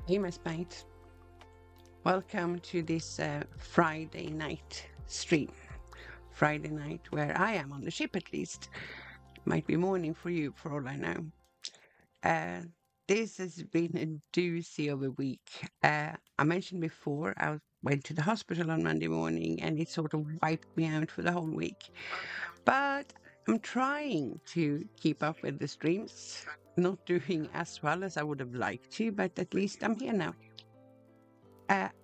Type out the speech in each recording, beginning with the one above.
Hey, Messmate. Welcome to this Friday night stream. Friday night where I am on the ship at least. Might be morning for you for all I know. Uh, this has been a doozy of a week. I mentioned before I went to the hospital on Monday morning and it sort of wiped me out for the whole week. But I'm trying to keep up with the streams. Not doing as well as I would have liked to, but at least I'm here now.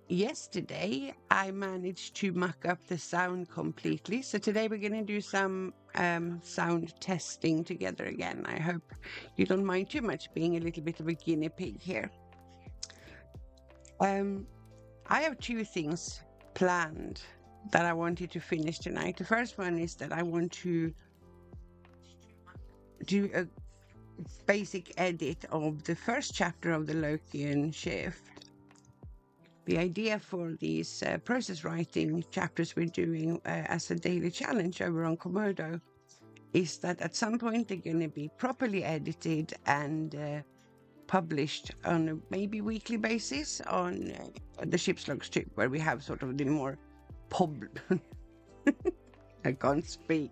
Yesterday, I managed to muck up the sound completely. So today we're going to do some sound testing together again. I hope you don't mind too much being a little bit of a guinea pig here. I have two things planned that I wanted to finish tonight. The first one is that I want to do a basic edit of the first chapter of the Lokean shift. The idea for these process writing chapters we're doing as a daily challenge over on Komodo is that at some point they're going to be properly edited and published on a maybe weekly basis on the ship's logs too, where we have sort of the more I can't speak.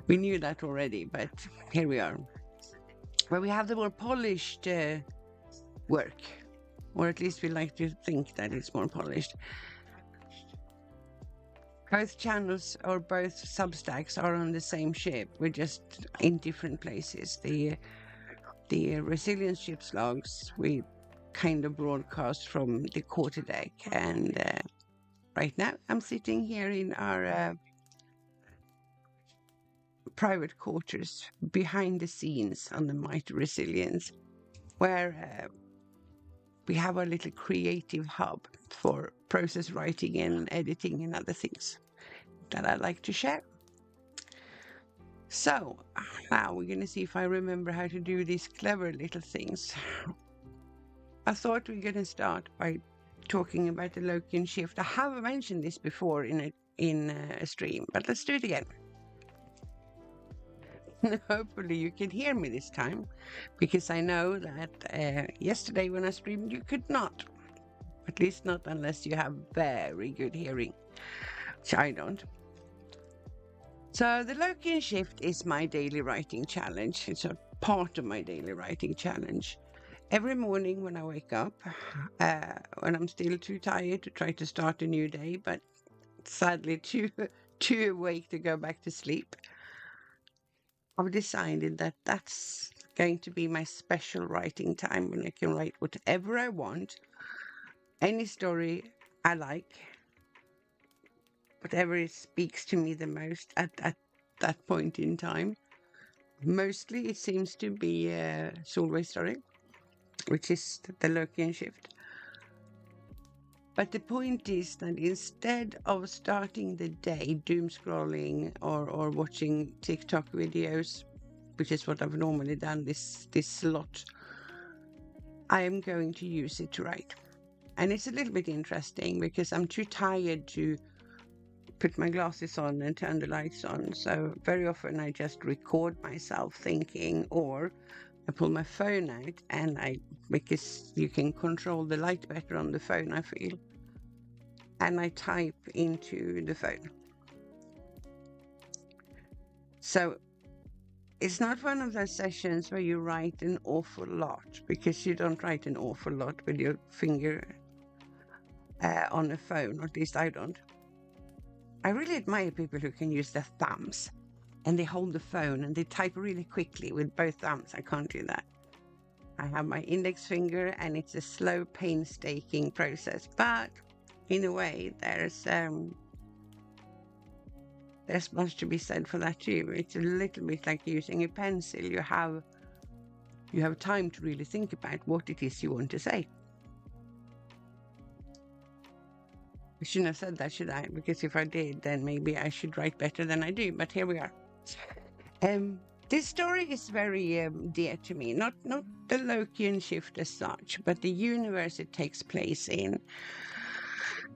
We knew that already, but here we are. Where we have the more polished work. Or at least we like to think that it's more polished. Both channels or both substacks are on the same ship. We're just in different places. The resilience ship's logs we kind of broadcast from the quarterdeck, and right now I'm sitting here in our private quarters behind the scenes on the Mighty Resilience, where we have our little creative hub for process writing and editing and other things that I like to share. So now we're going to see if I remember how to do these clever little things. I thought we're going to start by talking about the Lokean shift. I have mentioned this before in a stream, but let's do it again. Hopefully you can hear me this time, because I know that yesterday when I streamed you could not. At least not unless you have very good hearing, which I don't. So the Lokean shift is my daily writing challenge. It's a part of my daily writing challenge. Every morning when I wake up, when I'm still too tired to try to start a new day, but sadly too awake to go back to sleep, I've decided that that's going to be my special writing time when I can write whatever I want, any story I like, whatever speaks to me the most at that point in time. Mostly it seems to be Solveig's story, which is the Lokean shift. But the point is that instead of starting the day doom scrolling or watching TikTok videos, which is what I've normally done this slot, I am going to use it to write. And it's a little bit interesting because I'm too tired to put my glasses on and turn the lights on. So very often I just record myself thinking, or I pull my phone out and because you can control the light better on the phone, I feel, and I type into the phone. So it's not one of those sessions where you write an awful lot, because you don't write an awful lot with your finger on a phone, or at least I don't. I really admire people who can use their thumbs and they hold the phone and they type really quickly with both thumbs. I can't do that. I have my index finger and it's a slow, painstaking process, but in a way there's much to be said for that too. It's a little bit like using a pencil. You have time to really think about what it is you want to say. I shouldn't have said that, should I? Because if I did, then maybe I should write better than I do, but here we are. This story is very dear to me, not the Lokean shift as such, but the universe it takes place in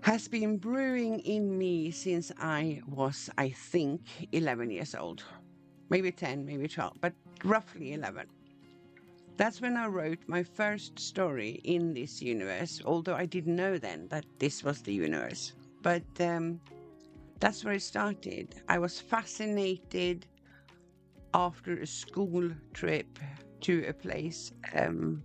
has been brewing in me since I was, I think, 11 years old. Maybe 10, maybe 12, but roughly 11. That's when I wrote my first story in this universe, although I didn't know then that this was the universe. But that's where it started. I was fascinated after a school trip to a place, and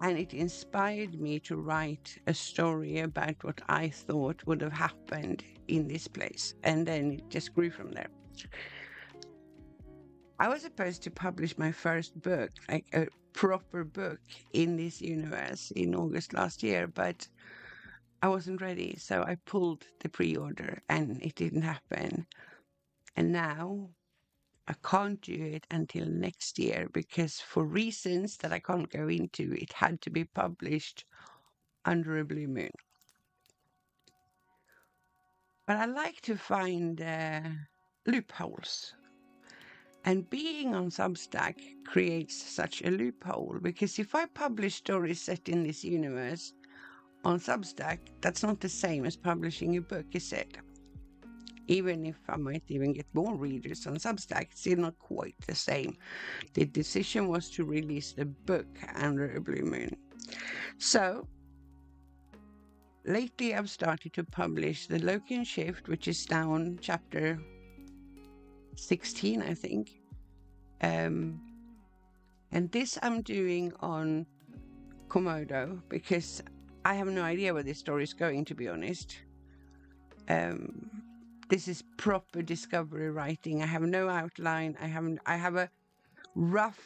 it inspired me to write a story about what I thought would have happened in this place. And then it just grew from there. I was supposed to publish my first book, like a proper book in this universe in August last year, but I wasn't ready. So I pulled the pre-order and it didn't happen. And now I can't do it until next year because for reasons that I can't go into, it had to be published under a blue moon. But I like to find loopholes. And being on Substack creates such a loophole because if I publish stories set in this universe on Substack, that's not the same as publishing a book, is it? Even if I might even get more readers on Substack, it's still not quite the same. The decision was to release the book under a blue moon. So lately I've started to publish the Lokean Shift, which is now on chapter 16, I think. And this I'm doing on Komodo because I have no idea where this story is going, to be honest. This is proper discovery writing. I have no outline. I have a rough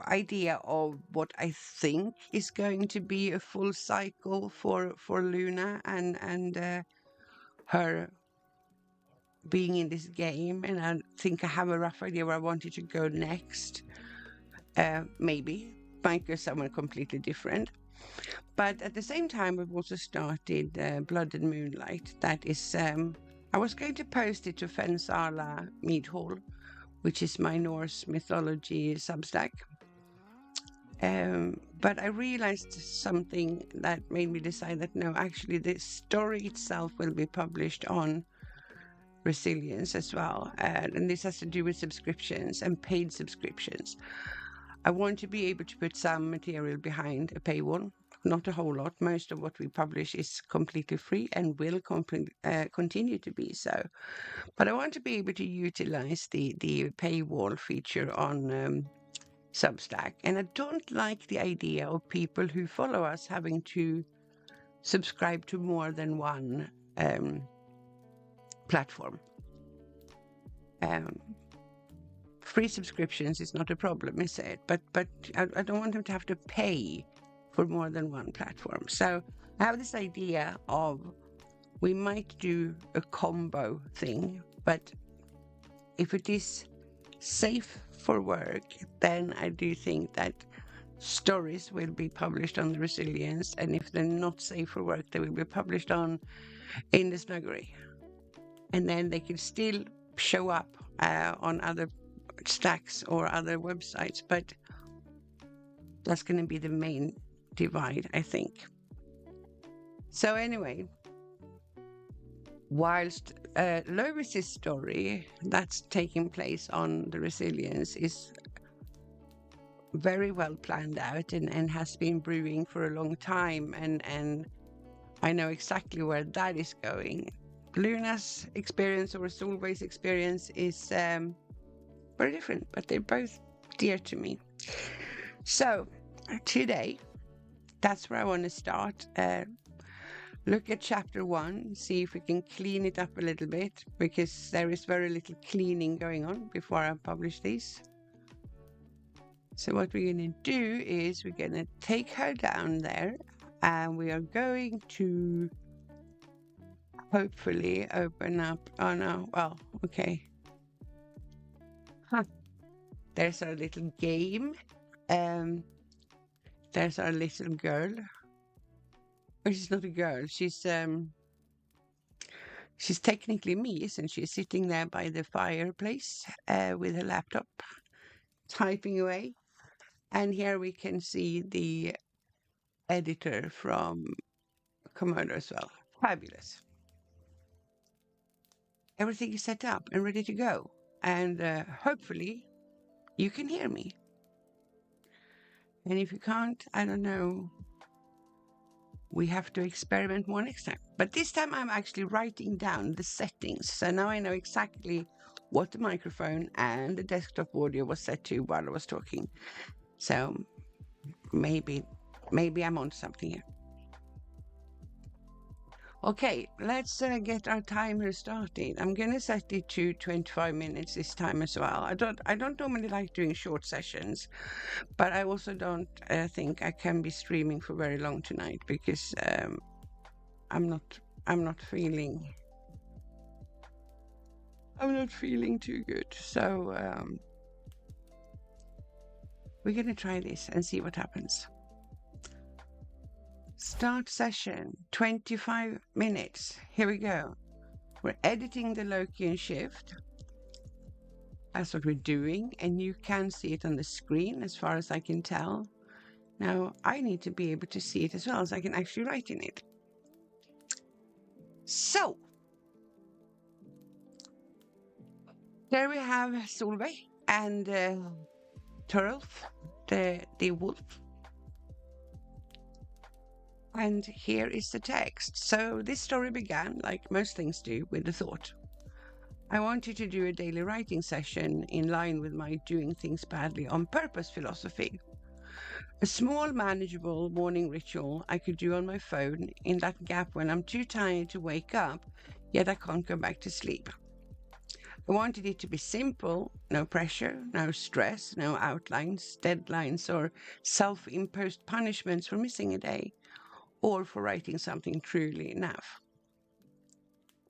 idea of what I think is going to be a full cycle for Luna and her being in this game, and I think I have a rough idea where I want it to go next. Maybe might go somewhere completely different. But at the same time, we've also started Blood and Moonlight. That is, I was going to post it to Fensala Meadhall, which is my Norse mythology Substack. But I realized something that made me decide that no, actually the story itself will be published on Resilience as well. And this has to do with subscriptions and paid subscriptions. I want to be able to put some material behind a paywall, not a whole lot. Most of what we publish is completely free and will continue to be so. But I want to be able to utilize the paywall feature on Substack. And I don't like the idea of people who follow us having to subscribe to more than one platform. Free subscriptions is not a problem, is it? But I don't want them to have to pay for more than one platform. So I have this idea of we might do a combo thing, but if it is safe for work, then I do think that stories will be published on the Resilience, and if they're not safe for work, they will be published in the Snuggery. And then they can still show up on other stacks or other websites, but that's going to be the main divide, I think. So anyway, whilst Lovis's story that's taking place on the Resilience is very well planned out and has been brewing for a long time, and I know exactly where that is going. Luna's experience or Solveig's experience is very different, but they're both dear to me. So today, that's where I want to start. Look at chapter 1, see if we can clean it up a little bit, because there is very little cleaning going on before I publish these. So what we're going to do is we're going to take her down there, and we are going to hopefully open up. Oh no, well, okay. There's our little game. There's our little girl. Oh, she's not a girl. She's technically me, isn't she? Sitting there by the fireplace with her laptop, typing away. And here we can see the editor from Komodo as well. Fabulous. Everything is set up and ready to go. and hopefully you can hear me. And if you can't, I don't know, we have to experiment more next time. But this time I'm actually writing down the settings. So now I know exactly what the microphone and the desktop audio was set to while I was talking. So maybe I'm on something here. Okay, let's get our timer started. I'm gonna set it to 25 minutes this time as well. I don't normally like doing short sessions, but I also don't think I can be streaming for very long tonight because I'm not feeling too good. So we're gonna try this and see what happens. Start session, 25 minutes. Here we go. We're editing the Lokean shift. That's what we're doing, and you can see it on the screen as far as I can tell. Now, I need to be able to see it as well, so I can actually write in it. So, there we have Solveig and Turulf, the wolf. And here is the text. So this story began, like most things do, with a thought. I wanted to do a daily writing session in line with my doing things badly on purpose philosophy. A small, manageable morning ritual I could do on my phone in that gap when I'm too tired to wake up, yet I can't go back to sleep. I wanted it to be simple, no pressure, no stress, no outlines, deadlines, or self-imposed punishments for missing a day, or for writing something truly enough.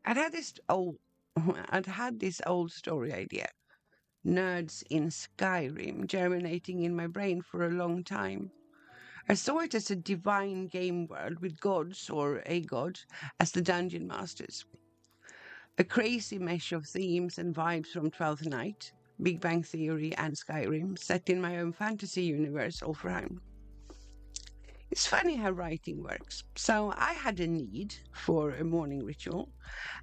I'd had this old story idea, Nerds in Skyrim, germinating in my brain for a long time. I saw it as a divine game world with gods or a god as the dungeon masters. A crazy mesh of themes and vibes from Twelfth Night, Big Bang Theory and Skyrim, set in my own fantasy universe all for home. It's funny how writing works. So I had a need for a morning ritual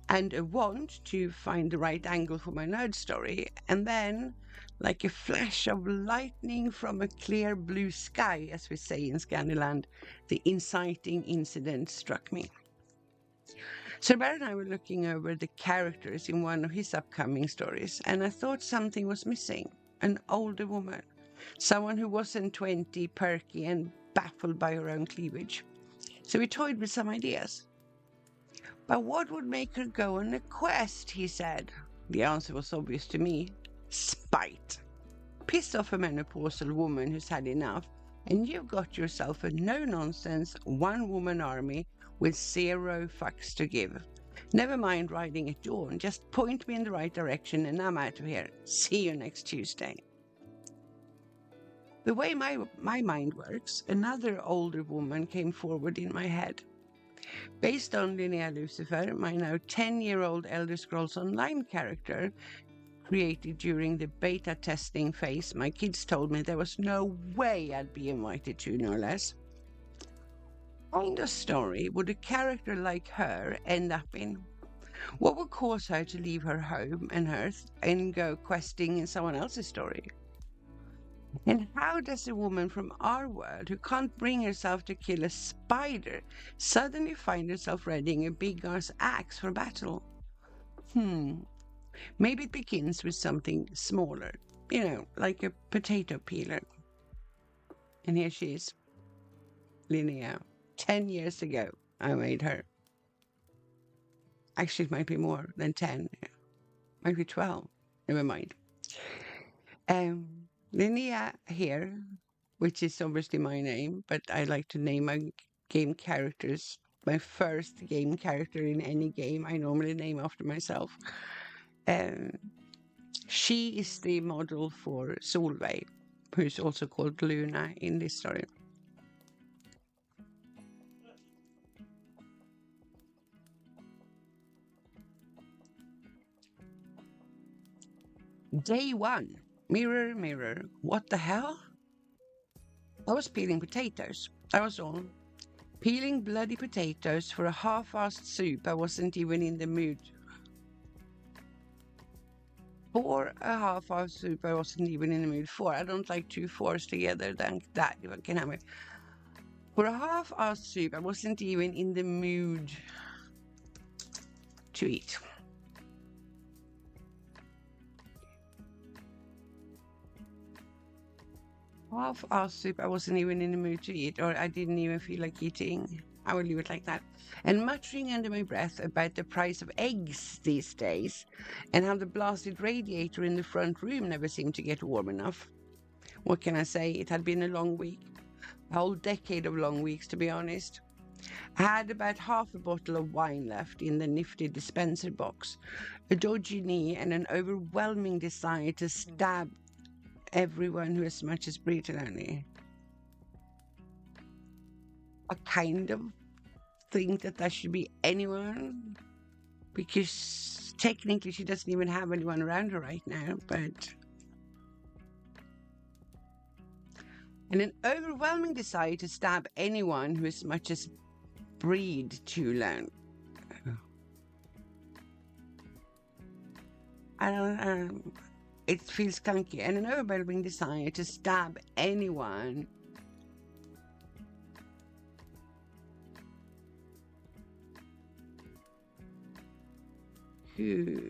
and a want to find the right angle for my nerd story. And then, like a flash of lightning from a clear blue sky, as we say in Scandinavian, the inciting incident struck me. Sir Bear and I were looking over the characters in one of his upcoming stories, and I thought something was missing. An older woman. Someone who wasn't 20, perky, and baffled by her own cleavage. So we toyed with some ideas. But what would make her go on a quest, he said. The answer was obvious to me. Spite. Piss off a menopausal woman who's had enough, and you've got yourself a no-nonsense, one-woman army with 0 fucks to give. Never mind riding at dawn, just point me in the right direction and I'm out of here. See you next Tuesday. The way my mind works, another older woman came forward in my head. Based on Linnea Lucifer, my now 10-year-old Elder Scrolls Online character, created during the beta testing phase, my kids told me there was no way I'd be invited to, no less. What kind of story would a character like her end up in? What would cause her to leave her home and earth and go questing in someone else's story? And how does a woman from our world who can't bring herself to kill a spider suddenly find herself readying a big-ass axe for battle? Maybe it begins with something smaller, like a potato peeler. And here she is, Linnea. 10 years ago, I made her. Actually, it might be more than 10. Might be 12. Never mind. Linnea here, which is obviously my name, but I like to name my game characters. My first game character in any game, I normally name after myself. She is the model for Solveig, who's also called Luna in this story. Day 1. Mirror, mirror, what the hell? I was peeling potatoes. That was all. Peeling bloody potatoes for a half-assed soup I wasn't even in the mood For a half-hour soup, I wasn't even in the mood for. I don't like two fours together. Than that, if I can have it. For a half-hour soup, I wasn't even in the mood to eat. Half-hour soup, I wasn't even in the mood to eat, or I didn't even feel like eating. I will leave it like that. And muttering under my breath about the price of eggs these days, and how the blasted radiator in the front room never seemed to get warm enough. What can I say? It had been a long week. A whole decade of long weeks, to be honest. I had about half a bottle of wine left in the nifty dispenser box, a dodgy knee, and an overwhelming desire to stab everyone who as much as breathed only. I kind of think that should be anyone, because technically she doesn't even have anyone around her right now, but... And an overwhelming desire to stab anyone who as much as breathed too loud. I don't it feels clunky. And an overwhelming desire to stab anyone who...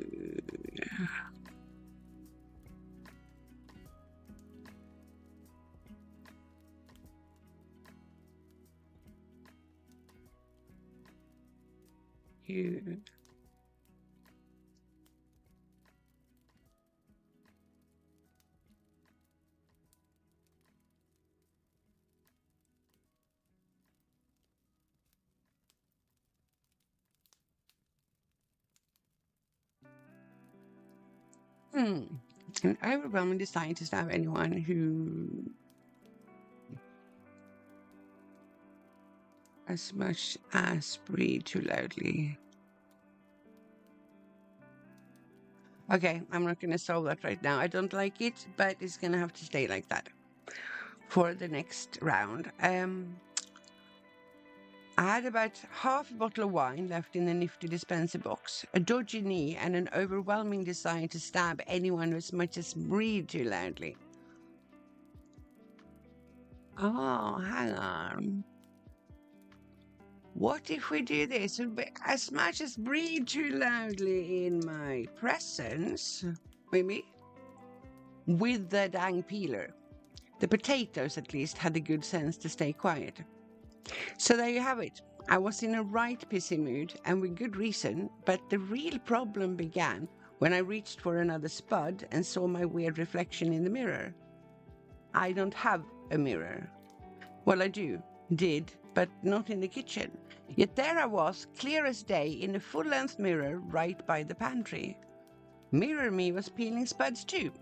An overwhelming desire to stab anyone who as much as breathe too loudly. Okay, I'm not going to solve that right now. I don't like it, but it's going to have to stay like that for the next round. I had about half a bottle of wine left in the nifty dispenser box, a dodgy knee, and an overwhelming desire to stab anyone who as much as breathed too loudly. Oh, hang on. What if we do this? As much as breathe too loudly in my presence, maybe? With the dang peeler. The potatoes, at least, had the good sense to stay quiet. So there you have it. I was in a right pissy mood, and with good reason, but the real problem began when I reached for another spud and saw my weird reflection in the mirror. I don't have a mirror. Well, I did, but not in the kitchen. Yet there I was, clear as day, in a full-length mirror right by the pantry. Mirror Me was peeling spuds too.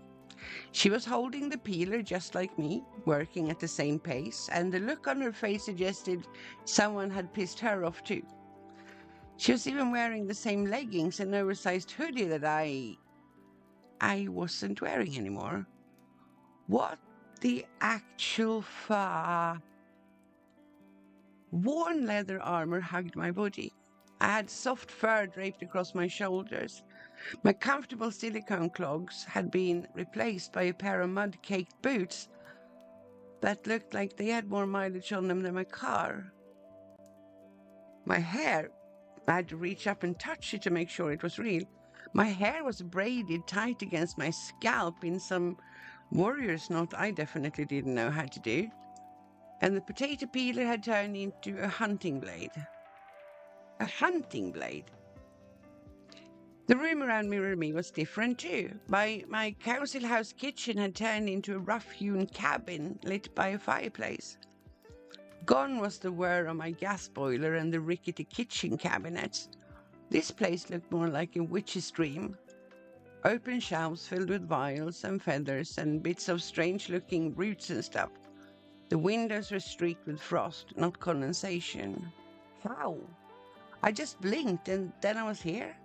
She was holding the peeler just like me, working at the same pace, and the look on her face suggested someone had pissed her off too. She was even wearing the same leggings and oversized hoodie that I wasn't wearing anymore. What the actual Worn leather armor hugged my body. I had soft fur draped across my shoulders. My comfortable silicone clogs had been replaced by a pair of mud-caked boots that looked like they had more mileage on them than my car. My hair, I had to reach up and touch it to make sure it was real. My hair was braided tight against my scalp in some warrior's knot I definitely didn't know how to do. And the potato peeler had turned into a hunting blade. A hunting blade? The room around Mirror Me was different too. My council house kitchen had turned into a rough-hewn cabin lit by a fireplace. Gone was the whir of my gas boiler and the rickety kitchen cabinets. This place looked more like a witch's dream. Open shelves filled with vials and feathers and bits of strange-looking roots and stuff. The windows were streaked with frost, not condensation. How? I just blinked and then I was here.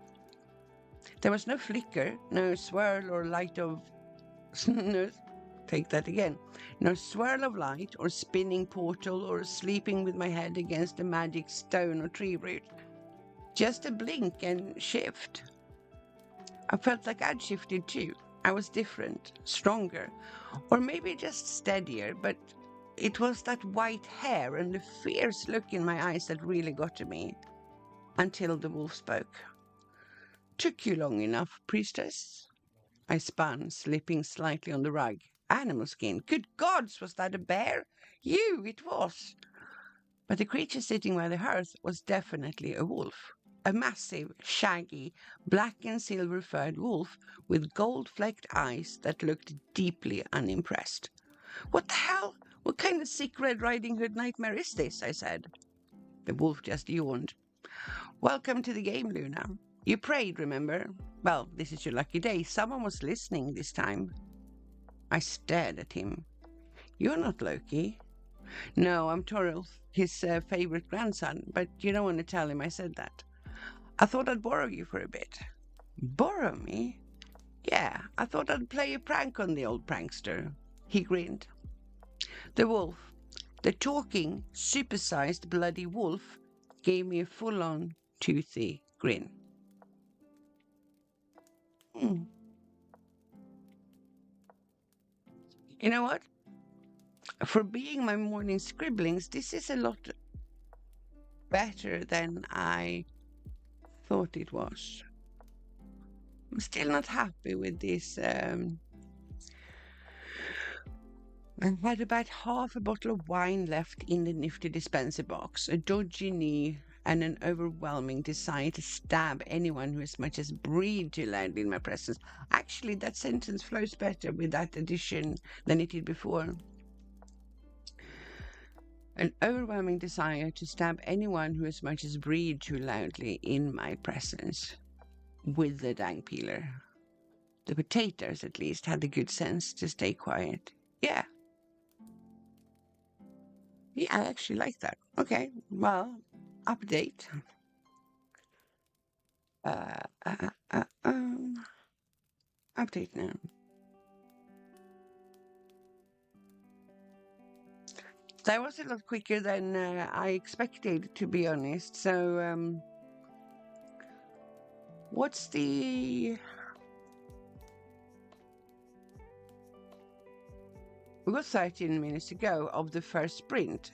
There was no flicker, no swirl or light of... no, take that again. No swirl of light or spinning portal or sleeping with my head against a magic stone or tree root. Just a blink and shift. I felt like I'd shifted too. I was different, stronger, or maybe just steadier, but it was that white hair and the fierce look in my eyes that really got to me. Until the wolf spoke. Took you long enough, priestess? I spun, slipping slightly on the rug. Animal skin. Good gods, was that a bear? It was. But the creature sitting by the hearth was definitely a wolf. A massive, shaggy, black and silver furred wolf with gold-flecked eyes that looked deeply unimpressed. What the hell? What kind of sick Red Riding Hood nightmare is this? I said. The wolf just yawned. Welcome to the game, Luna. You prayed, remember? Well, this is your lucky day. Someone was listening this time. I stared at him. You're not Loki. No, I'm Toril, his favorite grandson, but you don't want to tell him I said that. I thought I'd borrow you for a bit. Borrow me? Yeah, I thought I'd play a prank on the old prankster. He grinned. The wolf, the talking, supersized bloody wolf, gave me a full-on, toothy grin. You know what? For being my morning scribblings, this is a lot better than I thought it was. I'm still not happy with this. I had about half a bottle of wine left in the nifty dispenser box, a dodgy knee, and an overwhelming desire to stab anyone who as much as breathed too loudly in my presence. Actually, that sentence flows better with that addition than it did before. An overwhelming desire to stab anyone who as much as breathed too loudly in my presence. With the dang peeler. The potatoes, at least, had the good sense to stay quiet. Yeah, I actually like that. Okay, well, update. Update now. That was a lot quicker than I expected, to be honest. So, what's the... We got 13 minutes to go of the first sprint.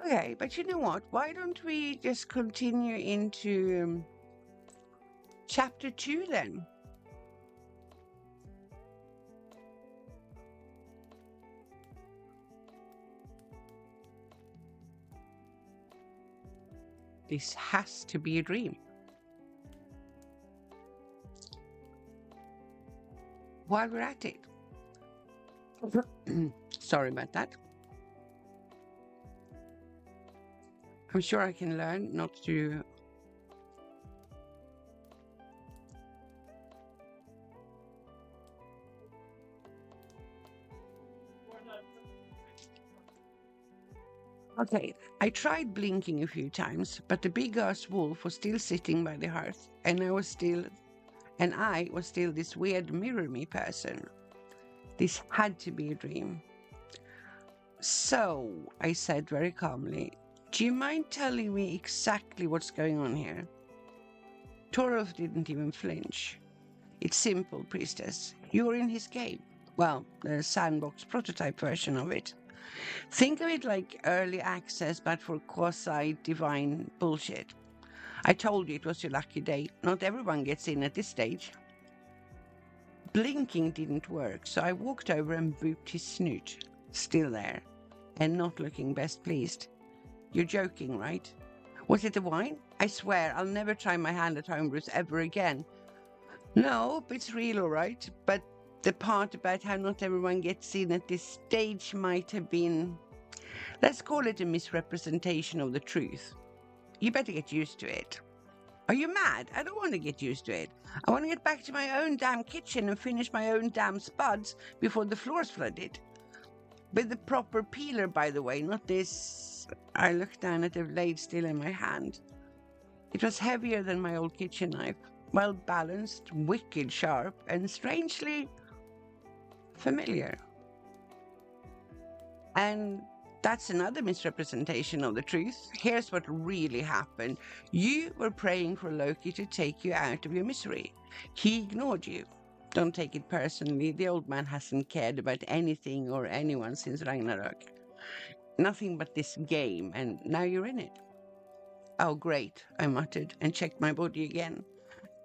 Okay, but you know what? Why don't we just continue into chapter 2 then? This has to be a dream. While we're at it. Sorry about that. I'm sure I can learn not to... Okay, I tried blinking a few times, but the big-ass wolf was still sitting by the hearth, and I was still this weird mirror me person. This had to be a dream. So, I said very calmly, do you mind telling me exactly what's going on here? Torolf didn't even flinch. It's simple, priestess. You're in his game. Well, the sandbox prototype version of it. Think of it like early access, but for quasi-divine bullshit. I told you it was your lucky day. Not everyone gets in at this stage. Blinking didn't work, so I walked over and booped his snoot. Still there, and not looking best pleased. You're joking, right? Was it the wine? I swear I'll never try my hand at homebrews ever again. No, it's real, all right, but the part about how not everyone gets in at this stage might have been, let's call it a misrepresentation of the truth. You better get used to it. Are you mad? I don't want to get used to it. I want to get back to my own damn kitchen and finish my own damn spuds before the floor's flooded. With the proper peeler, by the way, not this... I looked down at the blade still in my hand. It was heavier than my old kitchen knife. Well balanced, wicked sharp, and strangely familiar. And That's another misrepresentation of the truth. Here's what really happened. You were praying for Loki to take you out of your misery. He ignored you. Don't take it personally. The old man hasn't cared about anything or anyone since Ragnarok. Nothing but this game, and now you're in it. Oh, great, I muttered and checked my body again.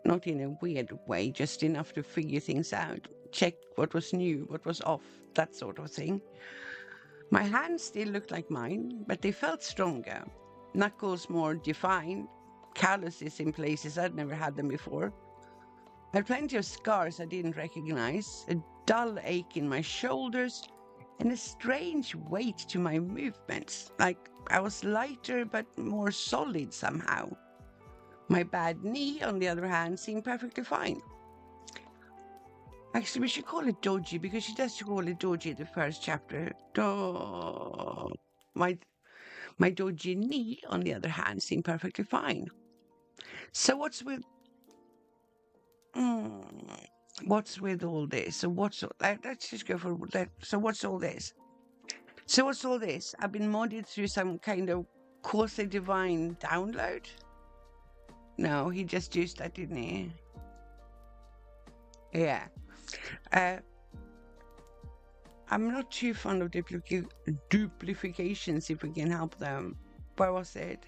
Not in a weird way, just enough to figure things out. Check what was new, what was off, that sort of thing. My hands still looked like mine, but they felt stronger. Knuckles more defined, calluses in places I'd never had them before. I had plenty of scars I didn't recognize, a dull ache in my shoulders, and a strange weight to my movements, like I was lighter but more solid somehow. My bad knee, on the other hand, seemed perfectly fine. Actually, we should call it dodgy, because she does call it dodgy in the first chapter. My dodgy knee, on the other hand, seemed perfectly fine. So what's with all this? So let's just go for that. So what's all this? I've been modded through some kind of quasi-divine download? No, he just used that, didn't he? Yeah. I'm not too fond of duplications if we can help them. Where was it?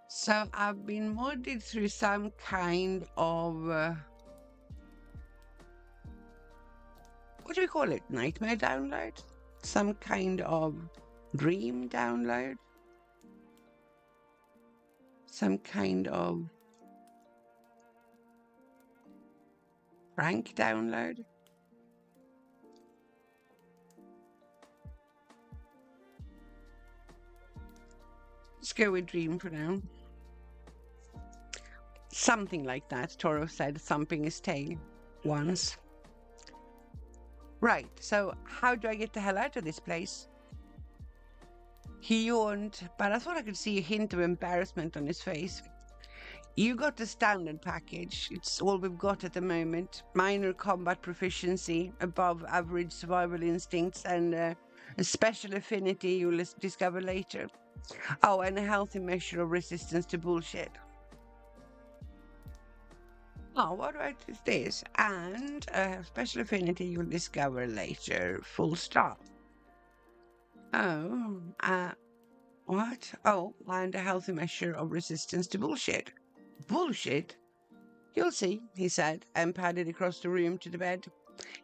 So I've been modded through some kind of what do we call it? Nightmare download? Some kind of dream download? Some kind of prank download? Let's go with dream for now. Something like that, Toro said, thumping his tail once. Right, so how do I get the hell out of this place? He yawned, but I thought I could see a hint of embarrassment on his face. You got the standard package. It's all we've got at the moment. Minor combat proficiency, above average survival instincts, and a special affinity you'll discover later. Oh, and a healthy measure of resistance to bullshit. Oh, what is this? And a special affinity you'll discover later. Full stop. Oh, what? Oh, and a healthy measure of resistance to bullshit. Bullshit? You'll see, he said, and padded across the room to the bed.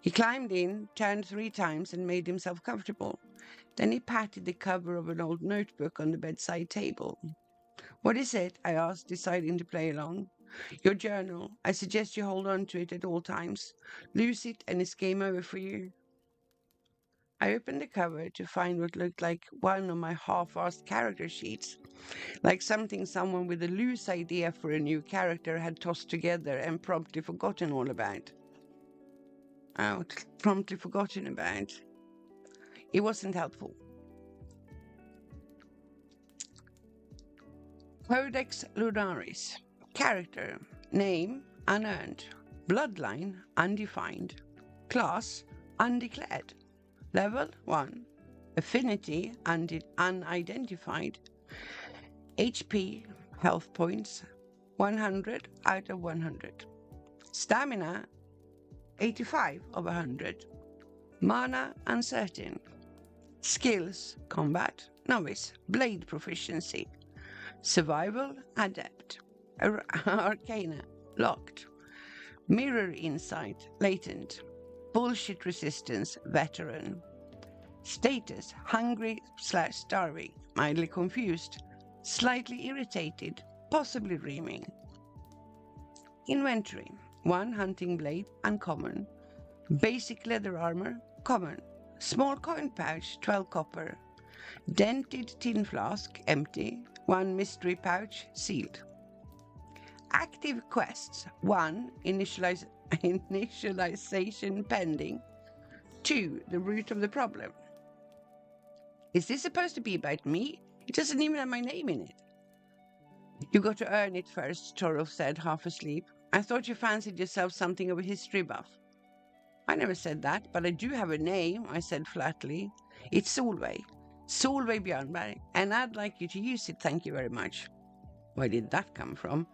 He climbed in, turned 3 times, and made himself comfortable. Then he patted the cover of an old notebook on the bedside table. What is it? I asked, deciding to play along. Your journal. I suggest you hold on to it at all times. Lose it and it's game over for you. I opened the cover to find what looked like one of my half-assed character sheets, like something someone with a loose idea for a new character had tossed together and promptly forgotten all about. Promptly forgotten about. It wasn't helpful. Codex Lunaris. Character. Name, unearned. Bloodline, undefined. Class, undeclared. Level 1. Affinity, unidentified. HP, health points, 100 out of 100. Stamina, 85 of 100. Mana, uncertain. Skills, combat, novice, blade proficiency. Survival, adept. Arcana, locked. Mirror insight, latent. Bullshit resistance, veteran. Status, hungry/starving, mildly confused, slightly irritated, possibly dreaming. Inventory, 1 hunting blade, uncommon. Basic leather armor, common. Small coin pouch, 12 copper. Dented tin flask, empty. 1 mystery pouch, sealed. Active quests, 1 initialization pending. 2 the root of the problem. Is this supposed to be about me? It doesn't even have my name in it. You got to earn it first, Torolf said, half asleep. I thought you fancied yourself something of a history buff. I never said that, but I do have a name, I said flatly. It's Solveig. Solveig Björnberg, and I'd like you to use it, thank you very much. Where did that come from?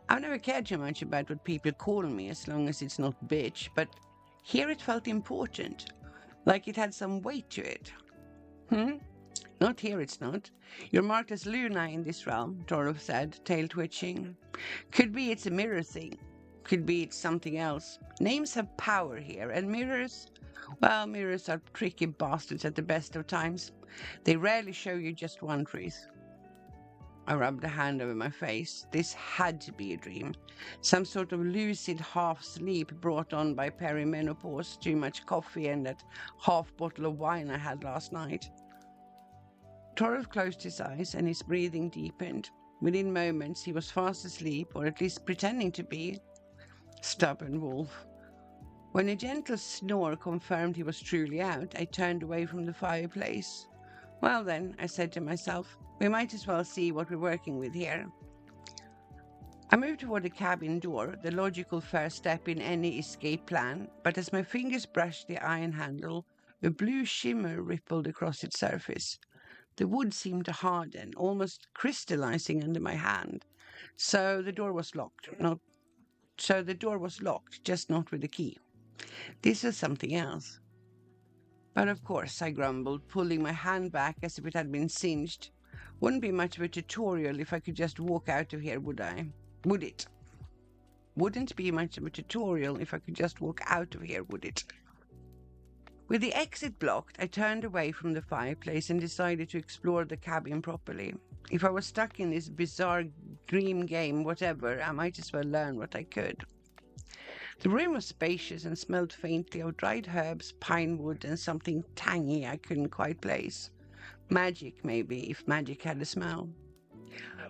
I've never cared too much about what people call me as long as it's not bitch, but here it felt important, like it had some weight to it. Not here, it's not. You're marked as Luna in this realm, Torolf said, tail twitching. Could be it's a mirror thing. Could be it's something else. Names have power here, and mirrors, well, mirrors are tricky bastards at the best of times. They rarely show you just one truth. I rubbed a hand over my face. This had to be a dream. Some sort of lucid half-sleep brought on by perimenopause, too much coffee, and that half bottle of wine I had last night. Torolf closed his eyes and his breathing deepened. Within moments he was fast asleep, or at least pretending to be. Stubborn wolf. When a gentle snore confirmed he was truly out, I turned away from the fireplace. Well then, I said to myself, we might as well see what we're working with here. I moved toward the cabin door, the logical first step in any escape plan, but as my fingers brushed the iron handle, a blue shimmer rippled across its surface. The wood seemed to harden, almost crystallizing under my hand. So the door was locked, just not with a key. This was something else. But of course, I grumbled, pulling my hand back as if it had been singed. Wouldn't be much of a tutorial if I could just walk out of here, would I? Would it? Wouldn't be much of a tutorial if I could just walk out of here, would it? With the exit blocked, I turned away from the fireplace and decided to explore the cabin properly. If I was stuck in this bizarre dream game, whatever, I might as well learn what I could. The room was spacious and smelled faintly of dried herbs, pine wood, and something tangy I couldn't quite place. Magic, maybe, if magic had a smell.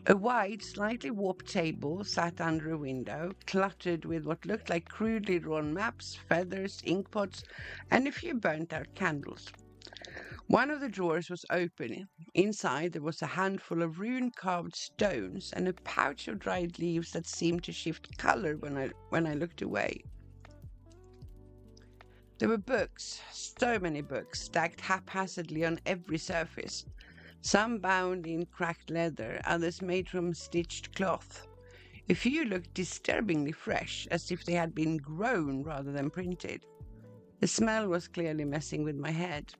A wide, slightly warped table sat under a window, cluttered with what looked like crudely drawn maps, feathers, inkpots, and a few burnt-out candles. One of the drawers was open. Inside there was a handful of rune-carved stones and a pouch of dried leaves that seemed to shift color when I looked away. There were books, so many books, stacked haphazardly on every surface. Some bound in cracked leather, others made from stitched cloth. A few looked disturbingly fresh, as if they had been grown rather than printed. The smell was clearly messing with my head.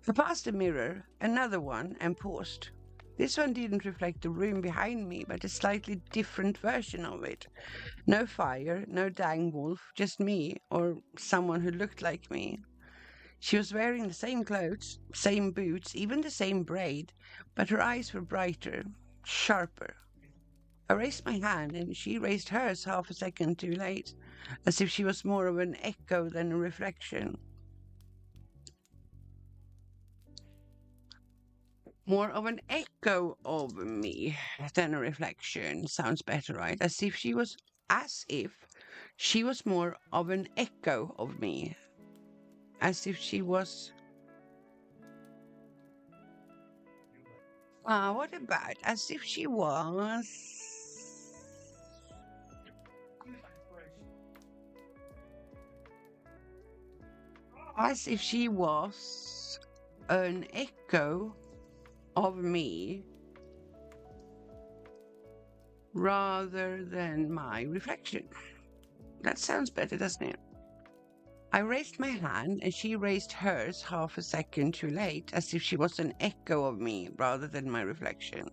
I passed a mirror, another one, and paused. This one didn't reflect the room behind me, but a slightly different version of it. No fire, no dang wolf, just me, or someone who looked like me. She was wearing the same clothes, same boots, even the same braid, but her eyes were brighter, sharper. I raised my hand, and she raised hers half a second too late, as if she was more of an echo than a reflection. More of an echo of me than a reflection. Sounds better, right? As if she was more of an echo of me. As if she was... what about? As if she was... As if she was an echo of me rather than my reflection. That sounds better, doesn't it? I raised my hand and she raised hers half a second too late, as if she was an echo of me rather than my reflection.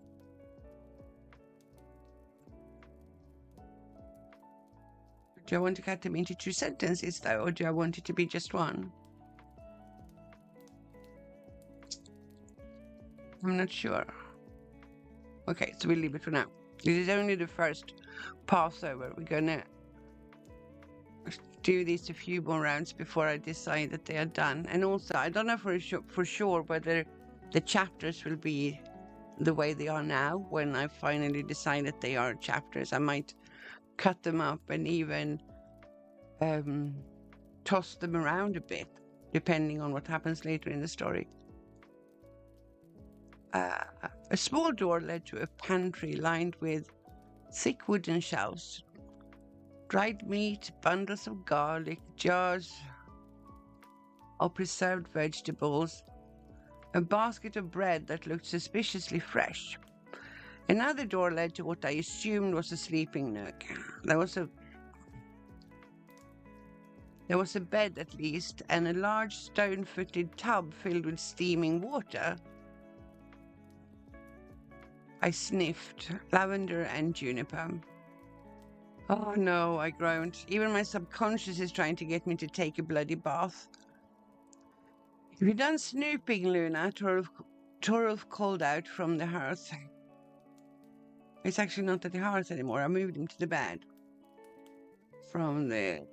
Do I want to cut them into 2 sentences though, or do I want it to be just one? I'm not sure. Okay, so we'll leave it for now. This is only the first Passover. We're gonna do these a few more rounds before I decide that they are done. And also, I don't know for sure whether the chapters will be the way they are now. When I finally decide that they are chapters, I might cut them up and even toss them around a bit, depending on what happens later in the story. A small door led to a pantry lined with thick wooden shelves, dried meat, bundles of garlic, jars of preserved vegetables, a basket of bread that looked suspiciously fresh. Another door led to what I assumed was a sleeping nook. There was a bed at least, and a large stone-footed tub filled with steaming water. I sniffed lavender and juniper. Oh no, I groaned. Even my subconscious is trying to get me to take a bloody bath. Have you done snooping, Luna? Torolf called out from the hearth. It's actually not at the hearth anymore. I moved him to the bed. From the...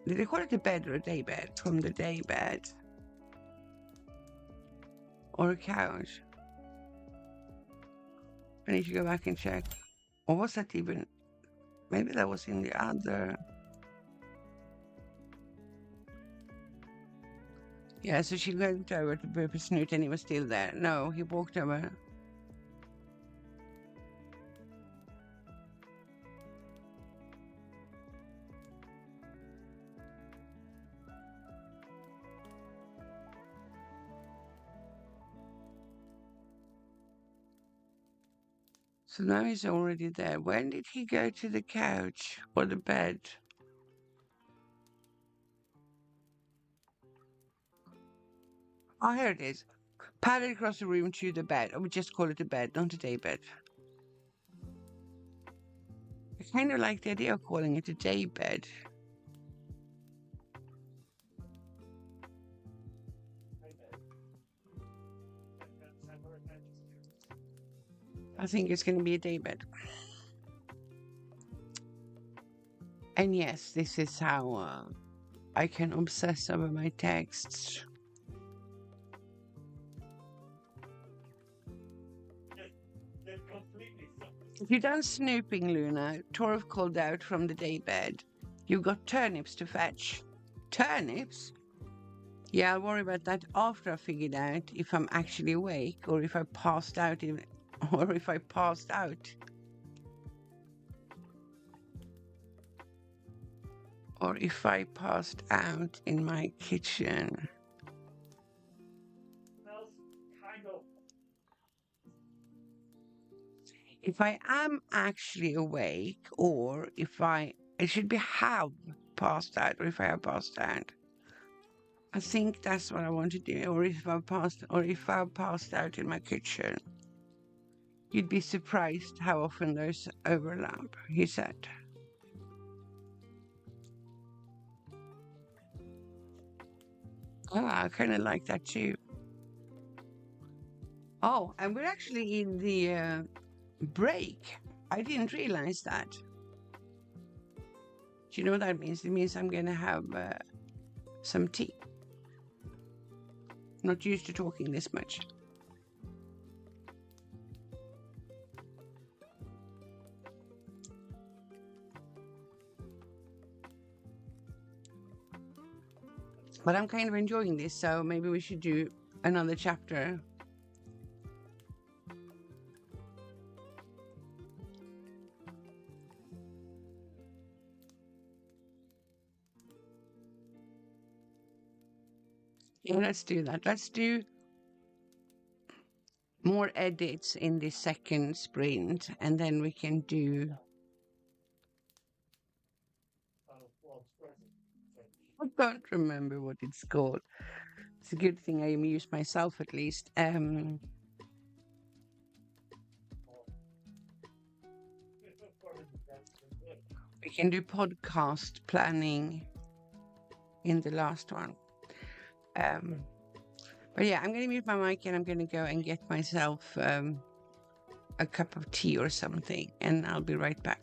Did they call it a bed or a day bed? From the day bed. Or a couch. I need to go back and check. Or was that even... Maybe that was in the other... Yeah, so she went over to Burper Snoot and he was still there. No, he walked over. So now he's already there. When did he go to the couch or the bed? Oh, here it is. Padded across the room to the bed. I would just call it a bed, not a day bed. I kind of like the idea of calling it a day bed. I think it's going to be a day bed. And yes, this is how I can obsess over my texts. If you've done snooping, Luna, Torv called out from the daybed. You've got turnips to fetch. Turnips? Yeah, I'll worry about that after I figured out if I'm actually awake or if I passed out or if I passed out. Or if I passed out in my kitchen. If I am actually awake, or if it should be have passed out, or if I have passed out. I think that's what I want to do, or if I passed out in my kitchen. You'd be surprised how often those overlap, he said. I kind of like that too. Oh, and we're actually in the break. I didn't realize that. Do you know what that means? It means I'm going to have some tea. Not used to talking this much. But I'm kind of enjoying this, so maybe we should do another chapter. Yeah, let's do that. Let's do more edits in the second sprint, and then we can do... I don't remember what it's called. It's a good thing I amuse myself at least. We can do podcast planning in the last one. But yeah, I'm going to mute my mic and I'm going to go and get myself a cup of tea or something, and I'll be right back.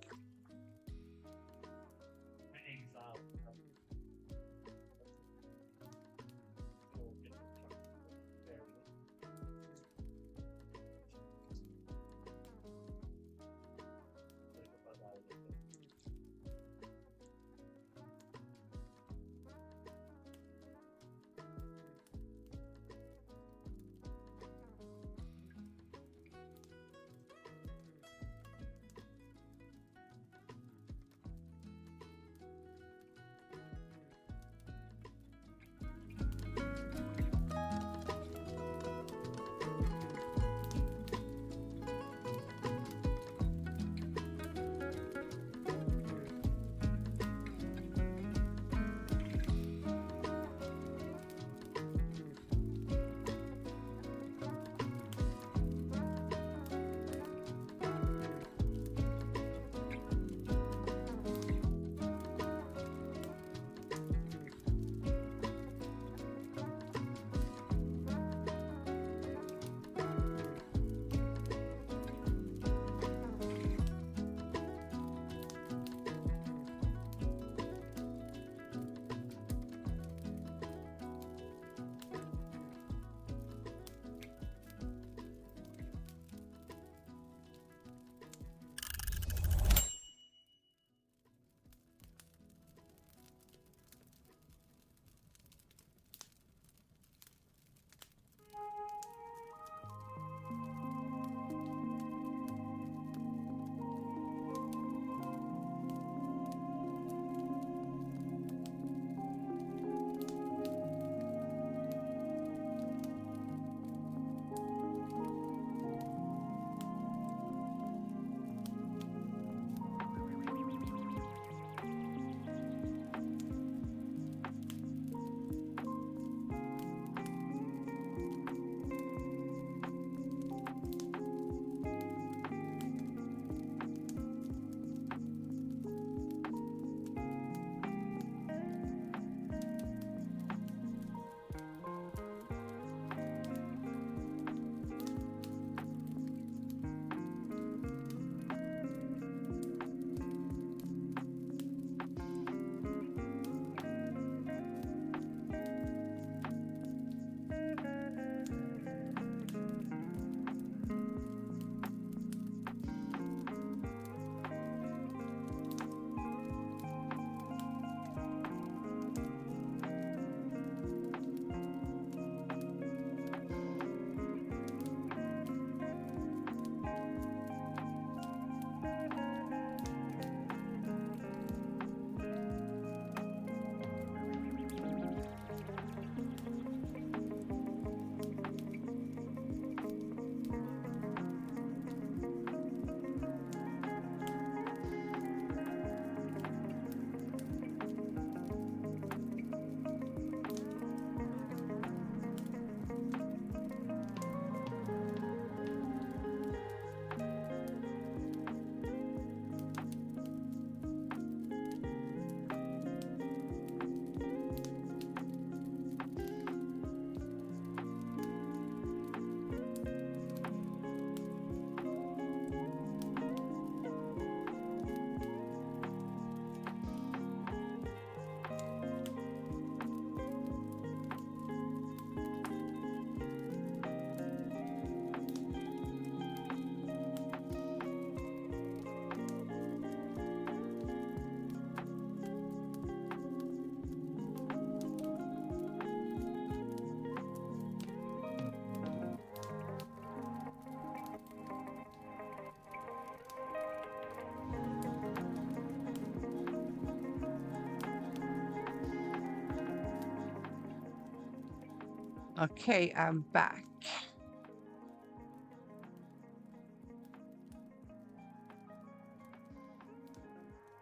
Okay, I'm back.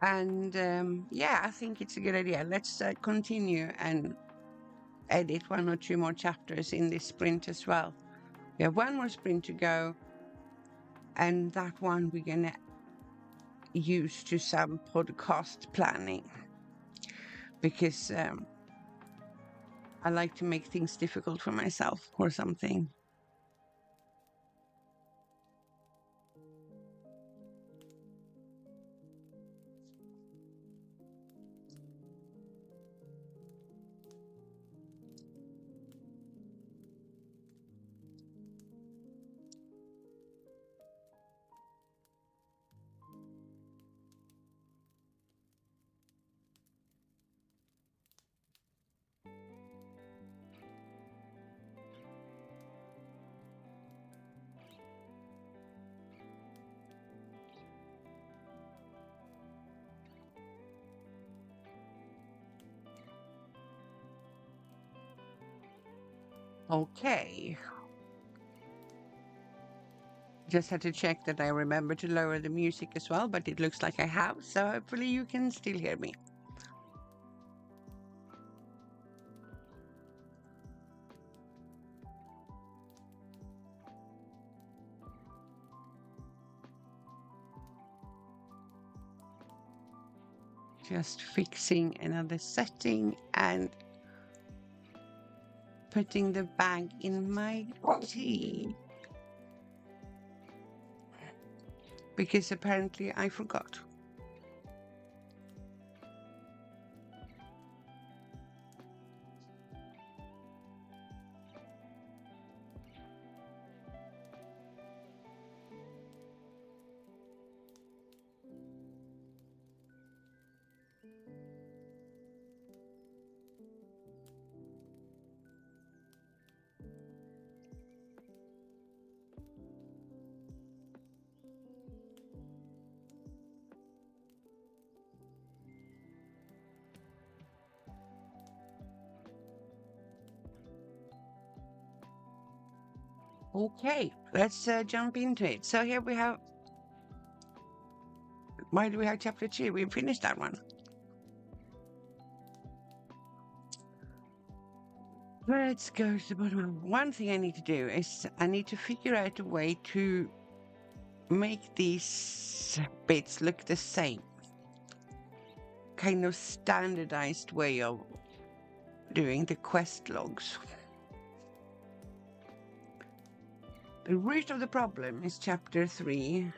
And yeah, I think it's a good idea. Let's continue and edit 1 or 2 more chapters in this sprint as well. We have 1 more sprint to go, and that one we're gonna use to some podcast planning, because I like to make things difficult for myself or something. Okay. Just had to check that I remember to lower the music as well, but it looks like I have, so hopefully you can still hear me. Just fixing another setting and putting the bag in my tea. Because apparently I forgot. Okay, let's jump into it. So here we have. Why do we have chapter 2? We finished that one. Let's go to the bottom. One thing I need to do is I need to figure out a way to make these bits look the same. Kind of standardized way of doing the quest logs. The root of the problem is chapter 3.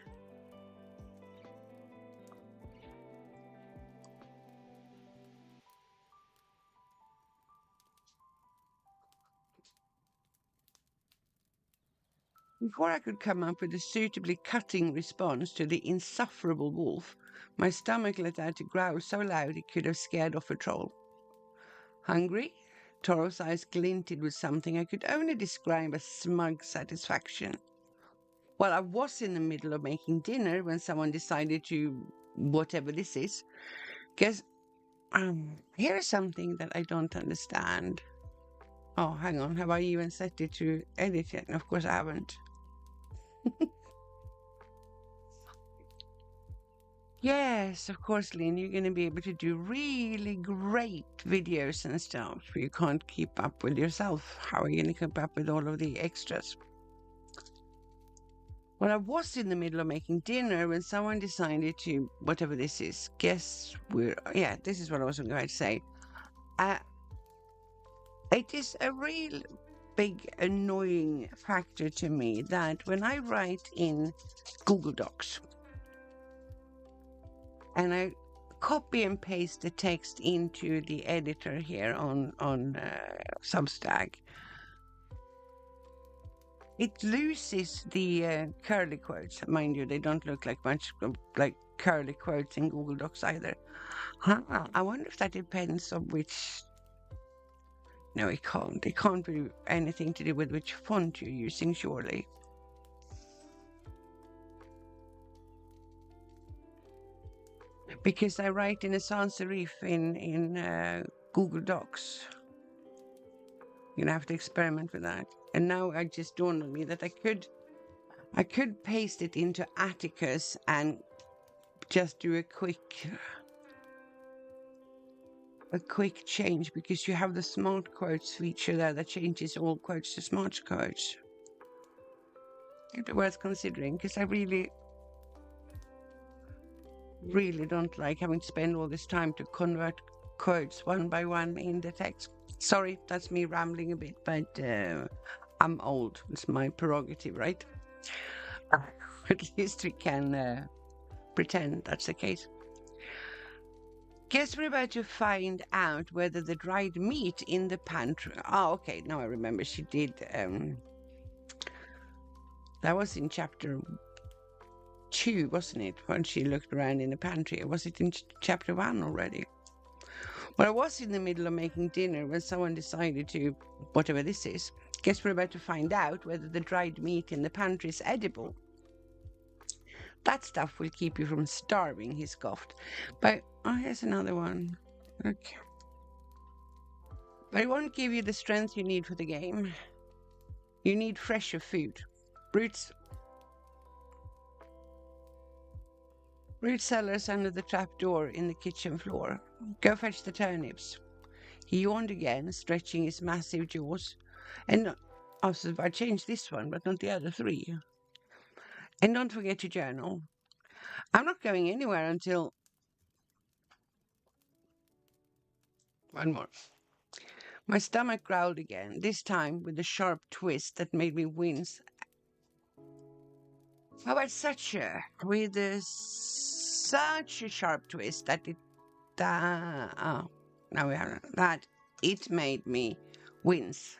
Before I could come up with a suitably cutting response to the insufferable wolf, my stomach let out a growl so loud it could have scared off a troll. Hungry? Toro's eyes glinted with something I could only describe as smug satisfaction. Well, I was in the middle of making dinner when someone decided to, whatever this is. Guess, here's something that I don't understand. Oh, hang on, have I even set it to edit yet? Of course I haven't. Yes, of course, Lynn, you're going to be able to do really great videos and stuff. You can't keep up with yourself. How are you going to keep up with all of the extras? Well, I was in the middle of making dinner when someone decided to, whatever this is, guess yeah, this is what I was going to say. It is a real big annoying factor to me that when I write in Google Docs, and I copy and paste the text into the editor here on Substack, it loses the curly quotes. Mind you, they don't look like much like curly quotes in Google Docs either. I wonder if that depends on which. No, it can't. It can't be anything to do with which font you're using, surely. Because I write in a sans serif in Google Docs. You're gonna have to experiment with that. And now it just dawned on me that I could paste it into Atticus and just do a quick change, because you have the smart quotes feature there that changes all quotes to smart quotes. It'd be worth considering, because I really don't like having to spend all this time to convert quotes one by one in the text. Sorry, that's me rambling a bit, but I'm old. It's my prerogative, right? At least we can pretend that's the case. Guess we're about to find out whether the dried meat in the pantry... Oh, okay, now I remember she did... that was in chapter 2, wasn't it? When she looked around in the pantry. Or was it in chapter 1 already? Well, I was in the middle of making dinner when someone decided to... Whatever this is. Guess we're about to find out whether the dried meat in the pantry is edible. That stuff will keep you from starving, he scoffed. But, oh, here's another one. Okay. But it won't give you the strength you need for the game. You need fresher food. Root cellars under the trapdoor in the kitchen floor. Go fetch the turnips. He yawned again, stretching his massive jaws. And also, I changed this one, but not the other 3. And don't forget to journal. I'm not going anywhere until... One more. My stomach growled again, this time with a sharp twist that made me wince. How about such a sharp twist that it... now we have that. It made me wince.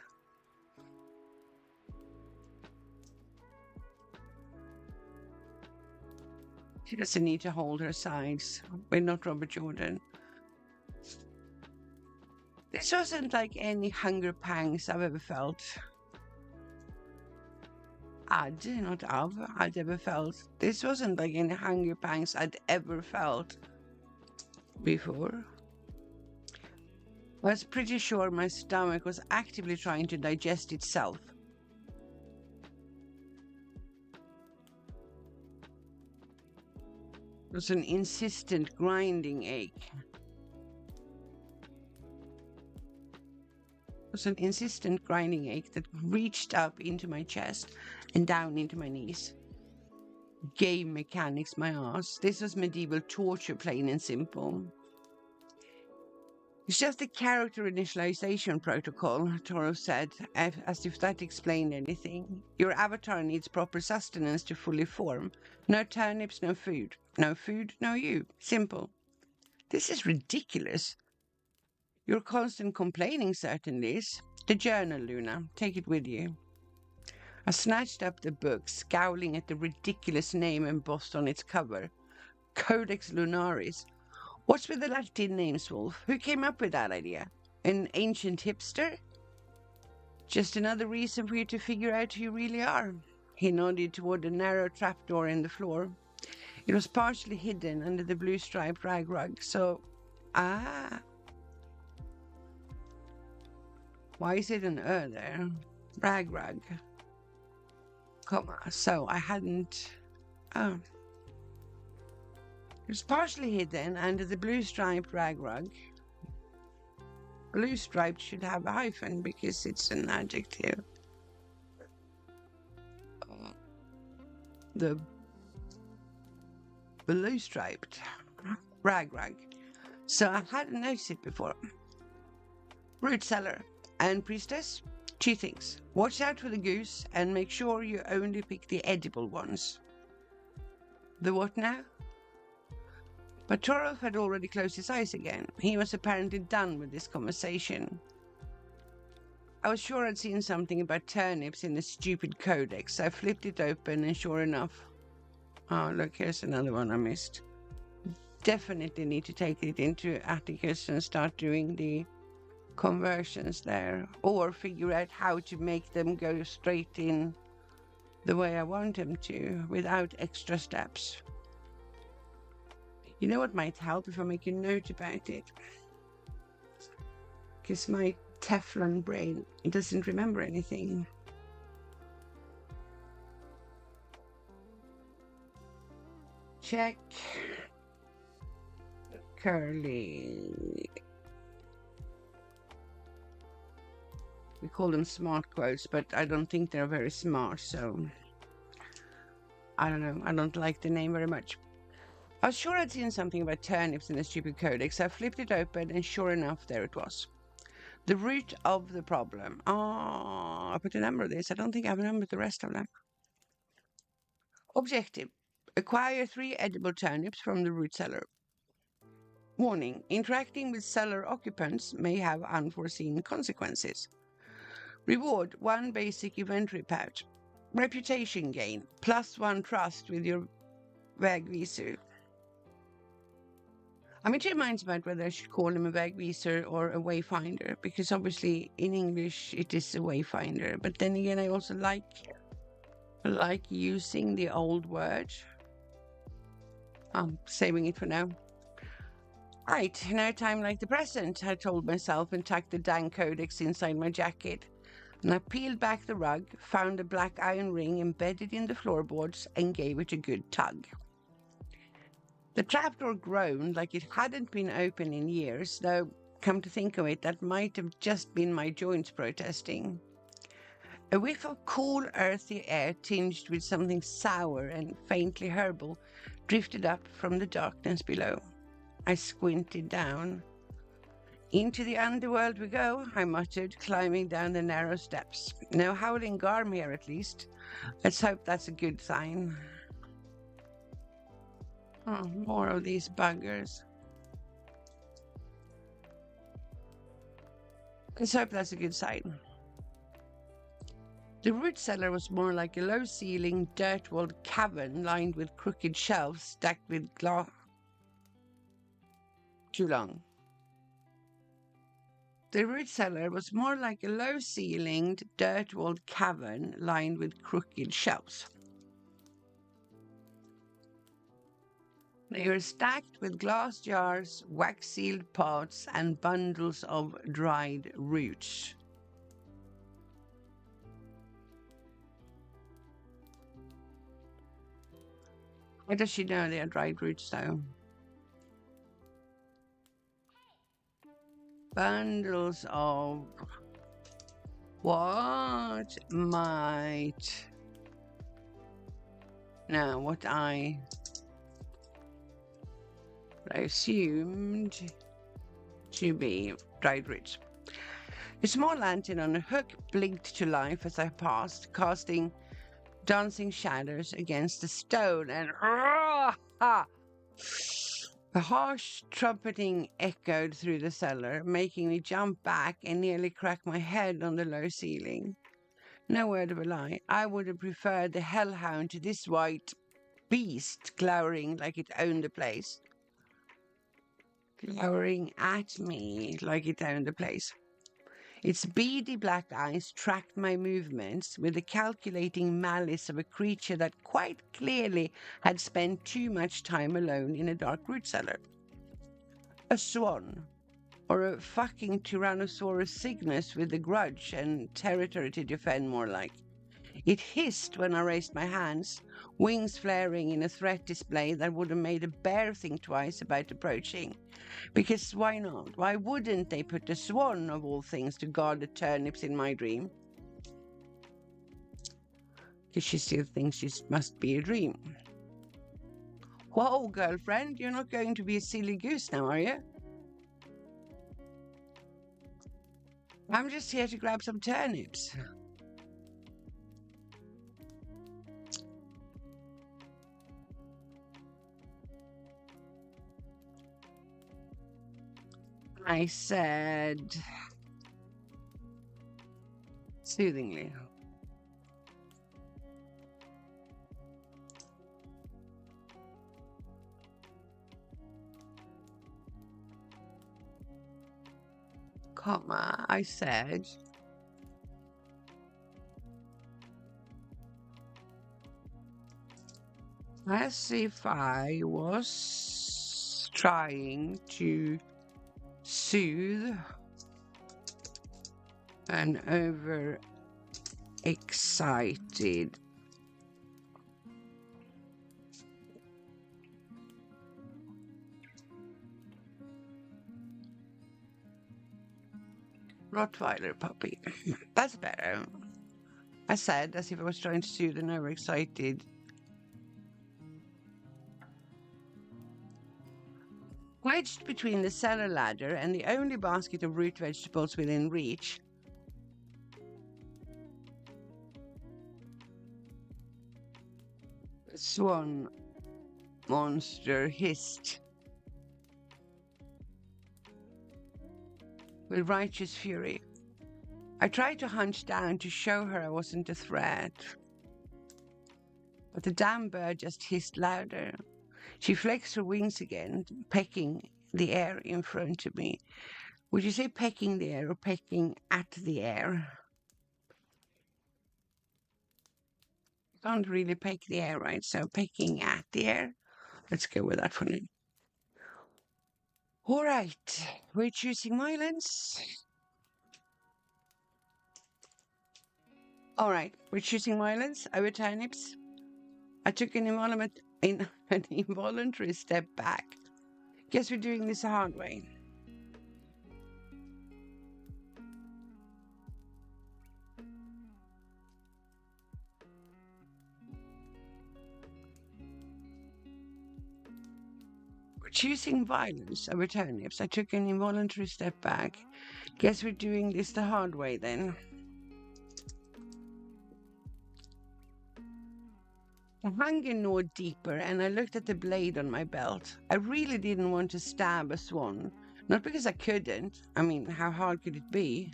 She doesn't need to hold her sides. We're not Robert Jordan. This wasn't like any hunger pangs I've ever felt. I'd ever felt. This wasn't like any hunger pangs I'd ever felt before. I was pretty sure my stomach was actively trying to digest itself. It was an insistent grinding ache. It was an insistent grinding ache that reached up into my chest and down into my knees. Game mechanics, my ass. This was medieval torture, plain and simple. It's just a character initialization protocol, Toro said, as if that explained anything. Your avatar needs proper sustenance to fully form. No turnips, no food. No food, no you. Simple. This is ridiculous. Your constant complaining certainly is. The journal, Luna. Take it with you. I snatched up the book, scowling at the ridiculous name embossed on its cover. Codex Lunaris. What's with the Latin names, Wolf? Who came up with that idea? An ancient hipster? Just another reason for you to figure out who you really are. He nodded toward a narrow trapdoor in the floor. It was partially hidden under the blue-striped rag rug, so... Why is it an there? Rag rug. Comma. So I hadn't... Oh. It was partially hidden under the blue-striped rag rug. Blue-striped should have a hyphen because it's an adjective. The blue-striped rag rug. So I hadn't noticed it before. Root cellar and priestess, 2 things. Watch out for the goose and make sure you only pick the edible ones. The what now? But Torolf had already closed his eyes again. He was apparently done with this conversation. I was sure I'd seen something about turnips in the stupid codex. I flipped it open and sure enough... Oh, look, here's another one I missed. Definitely need to take it into Atticus and start doing the conversions there. Or figure out how to make them go straight in the way I want them to, without extra steps. You know what might help if I make a note about it? Because my Teflon brain. It doesn't remember anything. Check. Curly. We call them smart quotes, but I don't think they're very smart, so I don't know. I don't like the name very much. I was sure I'd seen something about turnips in the stupid codex. I flipped it open, and sure enough, there it was. The root of the problem. I put a number of this. I don't think I've numbered the rest of them. Objective. Acquire 3 edible turnips from the root cellar. Warning. Interacting with cellar occupants may have unforeseen consequences. Reward. 1 basic inventory pouch. Reputation gain. +1 trust with your vägvisor. I'm in 2 minds about whether I should call him a vägvisor or a wayfinder, because obviously in English it is a wayfinder. But then again, I also like using the old word. I'm saving it for now. Right, no time like the present, I told myself, and tucked the dang codex inside my jacket. And I peeled back the rug, found a black iron ring embedded in the floorboards, and gave it a good tug. The trapdoor groaned like it hadn't been open in years, though, come to think of it, that might have just been my joints protesting. A whiff of cool, earthy air tinged with something sour and faintly herbal drifted up from the darkness below. I squinted down. Into the underworld we go, I muttered, climbing down the narrow steps. No howling garm here, at least. Let's hope that's a good sign. Oh, more of these buggers. Let's hope that's a good sign. The root cellar was more like a low-ceilinged, dirt-walled cavern lined with crooked shelves stacked with glass. Too long. The root cellar was more like a low-ceilinged, dirt-walled cavern lined with crooked shelves. They were stacked with glass jars, wax-sealed pots, and bundles of dried roots. How does she know they are dried roots, though? Bundles of what might... No, what I assumed to be dried roots. A small lantern on a hook blinked to life as I passed, casting dancing shadows against the stone, and a harsh trumpeting echoed through the cellar, making me jump back and nearly crack my head on the low ceiling. No word of a lie, I would have preferred the hellhound to this white beast glowering like it owned the place. Glowering at me like it owned the place. Its beady black eyes tracked my movements with the calculating malice of a creature that quite clearly had spent too much time alone in a dark root cellar. A swan, or a fucking Tyrannosaurus cygnus with a grudge and territory to defend, more like. It hissed when I raised my hands, wings flaring in a threat display that would have made a bear think twice about approaching. Because why not? Why wouldn't they put a swan, of all things, to guard the turnips in my dream? Because she still thinks this must be a dream. Whoa, girlfriend, you're not going to be a silly goose now, are you? I'm just here to grab some turnips. I said soothingly. Comma, I said as if I was trying to soothe An over-excited Rottweiler puppy. That's better. I said, as if I was trying to soothe an overexcited. Wedged between the cellar ladder and the only basket of root vegetables within reach, the swan monster hissed with righteous fury. I tried to hunch down to show her I wasn't a threat, but the damn bird just hissed louder. She flexed her wings again, pecking the air in front of me. Would you say pecking the air or pecking at the air? You can't really peck the air, right? So pecking at the air. Let's go with that for now. All right, we're choosing violence. All right, we're choosing violence over turnips. I took an involuntary step back. Guess we're doing this the hard way. We're choosing violence over turnips. I took an involuntary step back. Guess we're doing this the hard way then. The hunger gnawed deeper, and I looked at the blade on my belt. I really didn't want to stab a swan. Not because I couldn't. I mean, how hard could it be?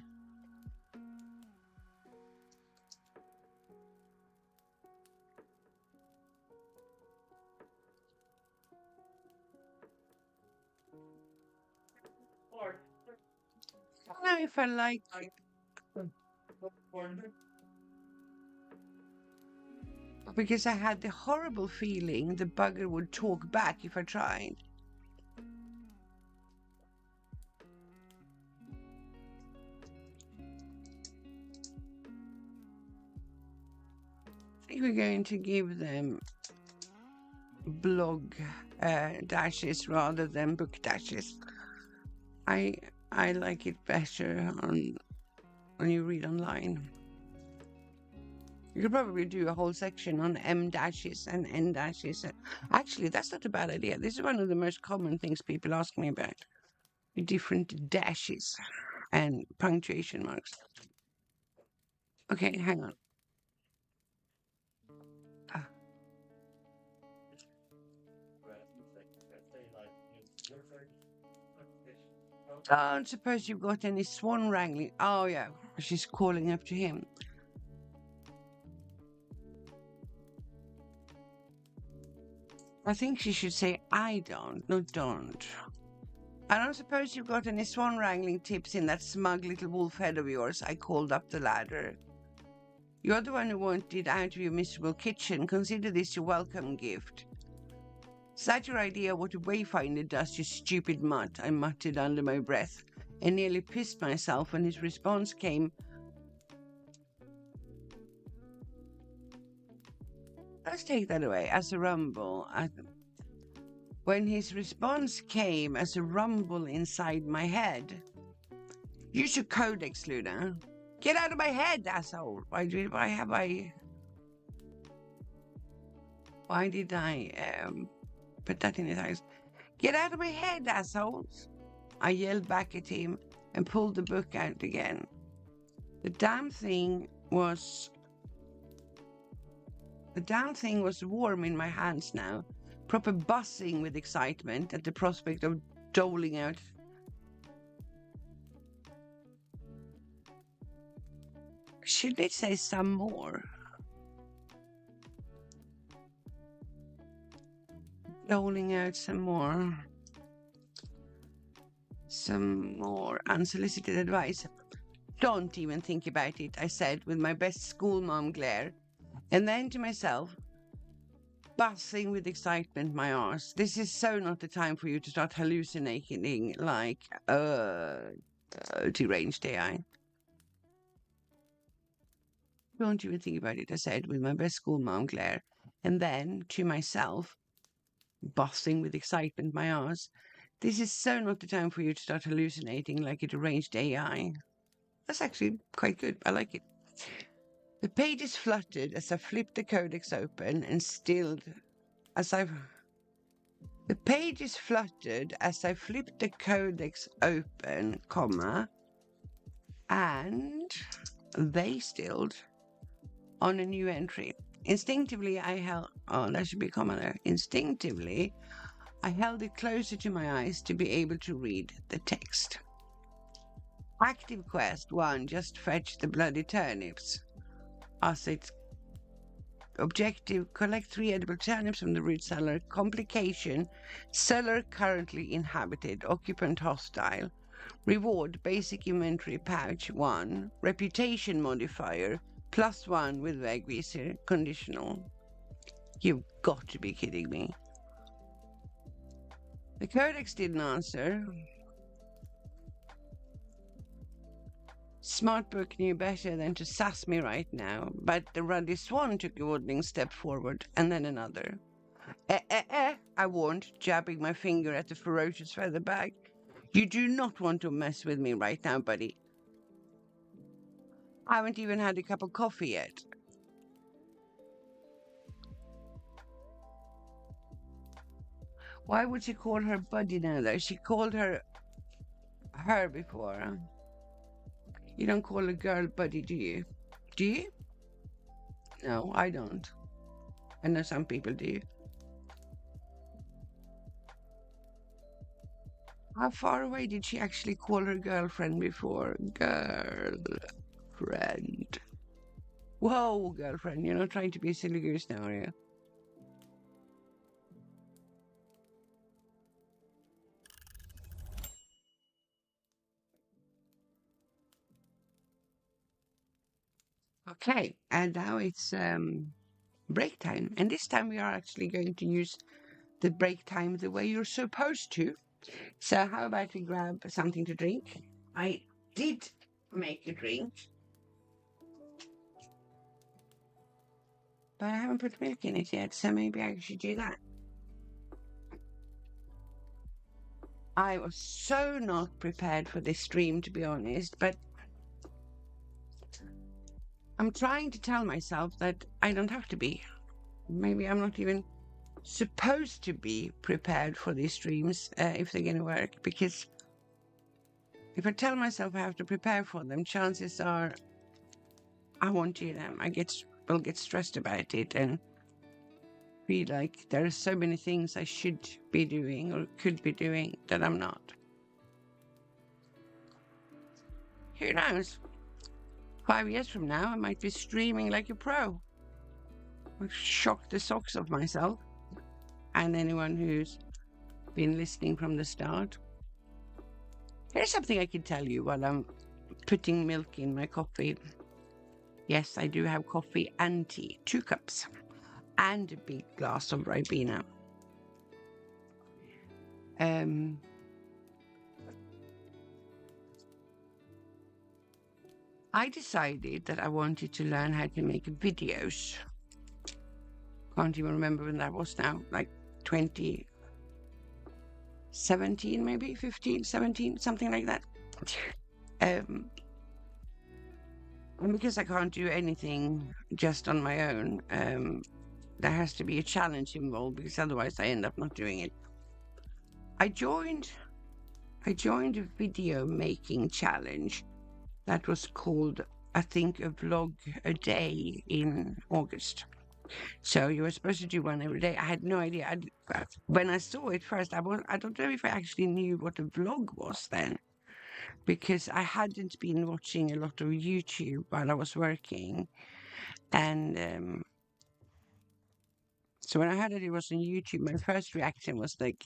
I don't know if I like it. Because I had the horrible feeling the bugger would talk back if I tried. I think we're going to give them blog dashes rather than book dashes. I like it better when you read online. You could probably do a whole section on M dashes and N dashes. Actually, that's not a bad idea. This is one of the most common things people ask me about. The different dashes and punctuation marks. Okay, hang on. Don't suppose you've got any swan wrangling. Oh, yeah, she's calling up to him. I think she should say, I don't, no, don't. I don't suppose you've got any swan wrangling tips in that smug little wolf head of yours. I called up the ladder. You're the one who wanted out of your miserable kitchen. Consider this your welcome gift. Is that your idea of what a wayfinder does, you stupid mutt? I muttered under my breath and nearly pissed myself when his response came. Let's take that away as a rumble. When his response came as a rumble inside my head. Use your codex, Luna. Get out of my head, asshole. Why did I put that in his eyes? Get out of my head, assholes. I yelled back at him and pulled the book out again. The damn thing was warm in my hands now, proper buzzing with excitement at the prospect of doling out. Should it say some more? Doling out some more unsolicited advice. Don't even think about it, I said with my best schoolmom glare. And then to myself, buzzing with excitement, my arse. This is so not the time for you to start hallucinating like deranged AI. don't even think about it, I said with my best school mom glare. And then to myself, busting with excitement, my arse, this is so not the time for you to start hallucinating like a deranged AI. That's actually quite good. I like it. The pages fluttered as I flipped the codex open and stilled as I. The pages fluttered as I flipped the codex open, comma, and they stilled on a new entry. Instinctively, I held. Oh, that should be a comma there. Instinctively, I held it closer to my eyes to be able to read the text. Active quest 1, just fetch the bloody turnips. Its objective, collect 3 edible turnips from the root cellar. Complication, cellar currently inhabited, occupant hostile. Reward, basic inventory pouch 1. Reputation modifier, +1 with Wegweiser, conditional. You've got to be kidding me. The codex didn't answer. Smartbook knew better than to sass me right now, but the ruddy swan took a waddling step forward, and then another. I warned, jabbing my finger at the ferocious feather bag. You do not want to mess with me right now, buddy. I haven't even had a cup of coffee yet. Why would she call her buddy now, though? She called her before. You don't call a girl buddy, do you? Do you? No, I don't. I know some people do. How far away did she actually call her girlfriend before? Girlfriend. Whoa, girlfriend, you're not trying to be a silly goose now, are you? Okay, and now it's break time. And this time we are actually going to use the break time the way you're supposed to. So how about we grab something to drink? I did make a drink, but I haven't put milk in it yet, so maybe I should do that. I was so not prepared for this stream, to be honest, but I'm trying to tell myself that I don't have to be. Maybe I'm not even supposed to be prepared for these streams if they're going to work, because if I tell myself I have to prepare for them, chances are I won't do them. Will get stressed about it and feel like there are so many things I should be doing or could be doing that I'm not. Who knows? 5 years from now, I might be streaming like a pro. I'll shock the socks off myself and anyone who's been listening from the start. Here's something I can tell you while I'm putting milk in my coffee. Yes, I do have coffee and tea, 2 cups, and a big glass of Ribena. I decided that I wanted to learn how to make videos. Can't even remember when that was now, like 2017, maybe 15, 17, something like that. And because I can't do anything just on my own, there has to be a challenge involved, because otherwise I end up not doing it. I joined a video making challenge that was called, I think, a vlog a day in August. So you were supposed to do one every day. I had no idea. When I saw it first, I don't know if I actually knew what a vlog was then, because I hadn't been watching a lot of YouTube while I was working. And so when I heard that it was on YouTube, my first reaction was like,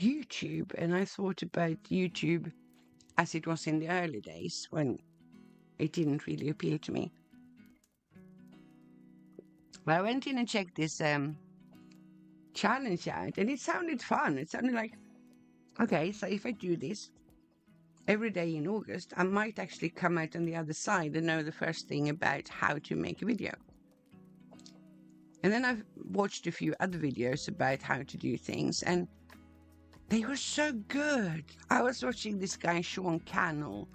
YouTube? And I thought about YouTube as it was in the early days when it didn't really appeal to me. Well, I went in and checked this challenge out, and it sounded fun. It sounded like, okay, so if I do this, every day in August, I might actually come out on the other side and know the first thing about how to make a video. And then I've watched a few other videos about how to do things, and they were so good. I was watching this guy, Sean Cannell,